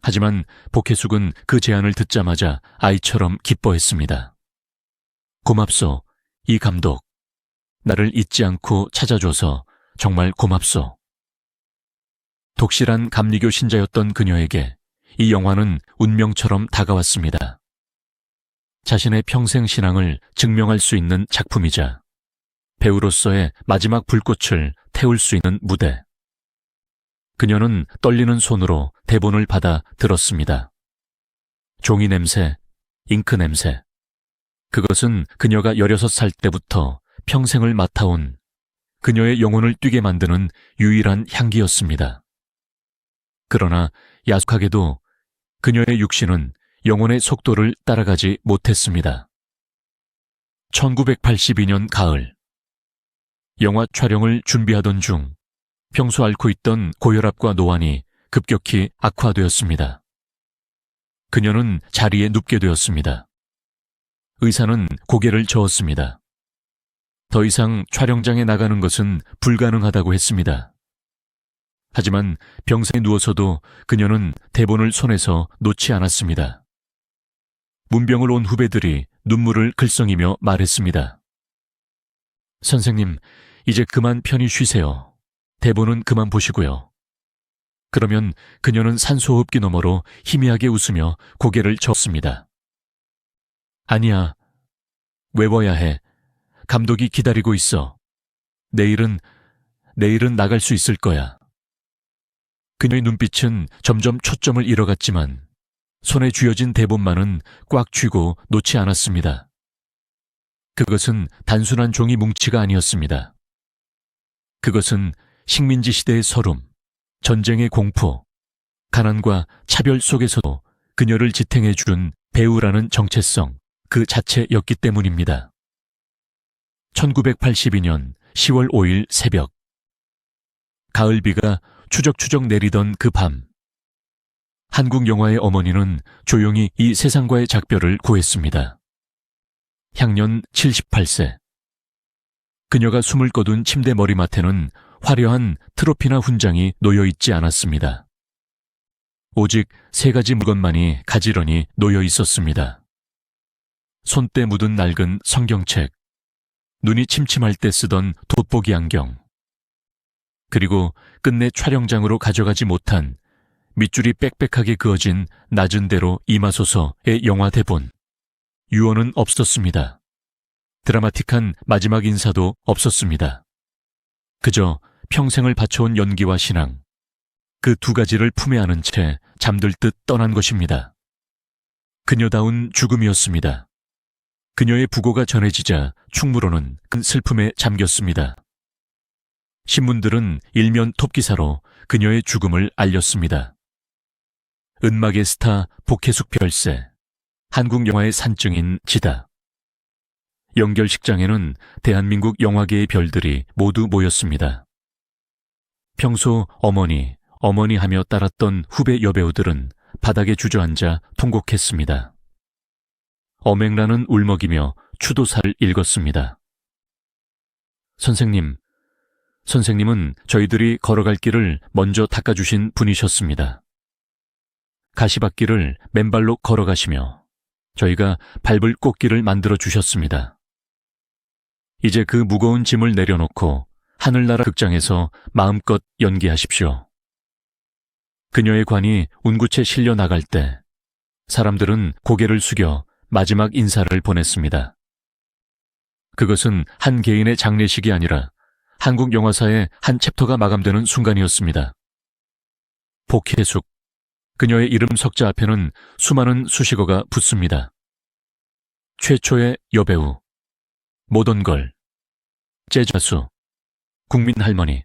하지만 복혜숙은 그 제안을 듣자마자 아이처럼 기뻐했습니다. 고맙소, 이 감독. 나를 잊지 않고 찾아줘서 정말 고맙소. 독실한 감리교 신자였던 그녀에게 이 영화는 운명처럼 다가왔습니다. 자신의 평생 신앙을 증명할 수 있는 작품이자 배우로서의 마지막 불꽃을 태울 수 있는 무대. 그녀는 떨리는 손으로 대본을 받아 들었습니다. 종이 냄새, 잉크 냄새. 그것은 그녀가 16살 때부터 평생을 맡아온 그녀의 영혼을 뛰게 만드는 유일한 향기였습니다. 그러나 야속하게도 그녀의 육신은 영혼의 속도를 따라가지 못했습니다. 1982년 가을, 영화 촬영을 준비하던 중 평소 앓고 있던 고혈압과 노안이 급격히 악화되었습니다. 그녀는 자리에 눕게 되었습니다. 의사는 고개를 저었습니다. 더 이상 촬영장에 나가는 것은 불가능하다고 했습니다. 하지만 병상에 누워서도 그녀는 대본을 손에서 놓지 않았습니다. 문병을 온 후배들이 눈물을 글썽이며 말했습니다. 선생님, 이제 그만 편히 쉬세요. 대본은 그만 보시고요. 그러면 그녀는 산소호흡기 너머로 희미하게 웃으며 고개를 저었습니다. 아니야. 외워야 해. 감독이 기다리고 있어. 내일은 나갈 수 있을 거야. 그녀의 눈빛은 점점 초점을 잃어갔지만 손에 쥐어진 대본만은 꽉 쥐고 놓지 않았습니다. 그것은 단순한 종이 뭉치가 아니었습니다. 그것은 식민지 시대의 서름, 전쟁의 공포, 가난과 차별 속에서도 그녀를 지탱해 준 배우라는 정체성 그 자체였기 때문입니다. 1982년 10월 5일 새벽, 가을비가 추적추적 내리던 그 밤, 한국 영화의 어머니는 조용히 이 세상과의 작별을 고했습니다. 향년 78세. 그녀가 숨을 거둔 침대 머리맡에는 화려한 트로피나 훈장이 놓여있지 않았습니다. 오직 3가지 물건만이 가지런히 놓여 있었습니다. 손때 묻은 낡은 성경책, 눈이 침침할 때 쓰던 돋보기 안경, 그리고 끝내 촬영장으로 가져가지 못한 밑줄이 빽빽하게 그어진 낮은 대로 임하소서의 영화 대본. 유언은 없었습니다. 드라마틱한 마지막 인사도 없었습니다. 그저 평생을 바쳐온 연기와 신앙, 그 2가지를 품에 안은 채 잠들 듯 떠난 것입니다. 그녀다운 죽음이었습니다. 그녀의 부고가 전해지자 충무로는 큰 슬픔에 잠겼습니다. 신문들은 일면 톱기사로 그녀의 죽음을 알렸습니다. 은막의 스타 복혜숙 별세, 한국 영화의 산증인 지다. 연결식장에는 대한민국 영화계의 별들이 모두 모였습니다. 평소 어머니 하며 따랐던 후배 여배우들은 바닥에 주저앉아 통곡했습니다. 어맹란은 울먹이며 추도사를 읽었습니다. 선생님은 저희들이 걸어갈 길을 먼저 닦아주신 분이셨습니다. 가시밭길을 맨발로 걸어가시며 저희가 밟을 꽃길을 만들어 주셨습니다. 이제 그 무거운 짐을 내려놓고 하늘나라 극장에서 마음껏 연기하십시오. 그녀의 관이 운구채 실려 나갈 때 사람들은 고개를 숙여 마지막 인사를 보냈습니다. 그것은 한 개인의 장례식이 아니라 한국 영화사의 한 챕터가 마감되는 순간이었습니다. 복혜숙, 그녀의 이름 석자 앞에는 수많은 수식어가 붙습니다. 최초의 여배우, 모던걸, 재즈가수, 국민할머니.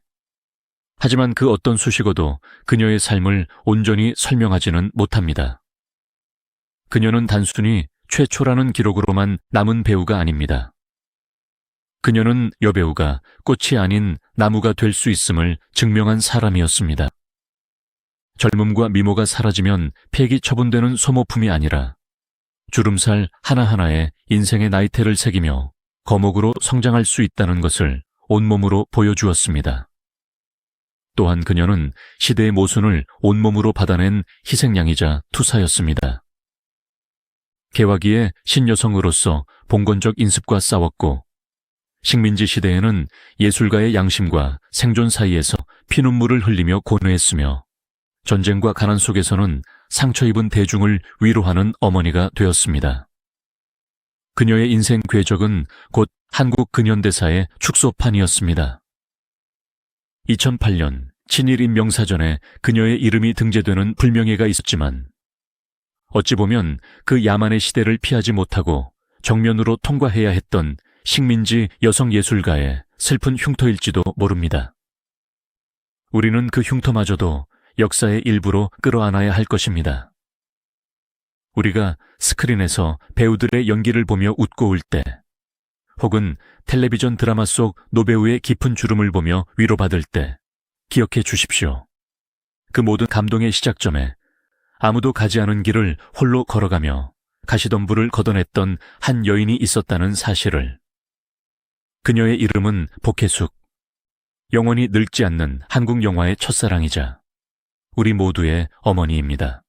하지만 그 어떤 수식어도 그녀의 삶을 온전히 설명하지는 못합니다. 그녀는 단순히 최초라는 기록으로만 남은 배우가 아닙니다. 그녀는 여배우가 꽃이 아닌 나무가 될 수 있음을 증명한 사람이었습니다. 젊음과 미모가 사라지면 폐기 처분되는 소모품이 아니라 주름살 하나하나에 인생의 나이테를 새기며 거목으로 성장할 수 있다는 것을 온몸으로 보여주었습니다. 또한 그녀는 시대의 모순을 온몸으로 받아낸 희생양이자 투사였습니다. 개화기의 신여성으로서 봉건적 인습과 싸웠고 식민지 시대에는 예술가의 양심과 생존 사이에서 피눈물을 흘리며 고뇌했으며 전쟁과 가난 속에서는 상처 입은 대중을 위로하는 어머니가 되었습니다. 그녀의 인생 궤적은 곧 한국 근현대사의 축소판이었습니다. 2008년 친일인명사전에 그녀의 이름이 등재되는 불명예가 있었지만 어찌 보면 그 야만의 시대를 피하지 못하고 정면으로 통과해야 했던 식민지 여성 예술가의 슬픈 흉터일지도 모릅니다. 우리는 그 흉터마저도 역사의 일부로 끌어안아야 할 것입니다. 우리가 스크린에서 배우들의 연기를 보며 웃고 울 때, 혹은 텔레비전 드라마 속 노배우의 깊은 주름을 보며 위로받을 때 기억해 주십시오. 그 모든 감동의 시작점에 아무도 가지 않은 길을 홀로 걸어가며 가시덤불을 걷어냈던 한 여인이 있었다는 사실을. 그녀의 이름은 복혜숙, 영원히 늙지 않는 한국 영화의 첫사랑이자 우리 모두의 어머니입니다.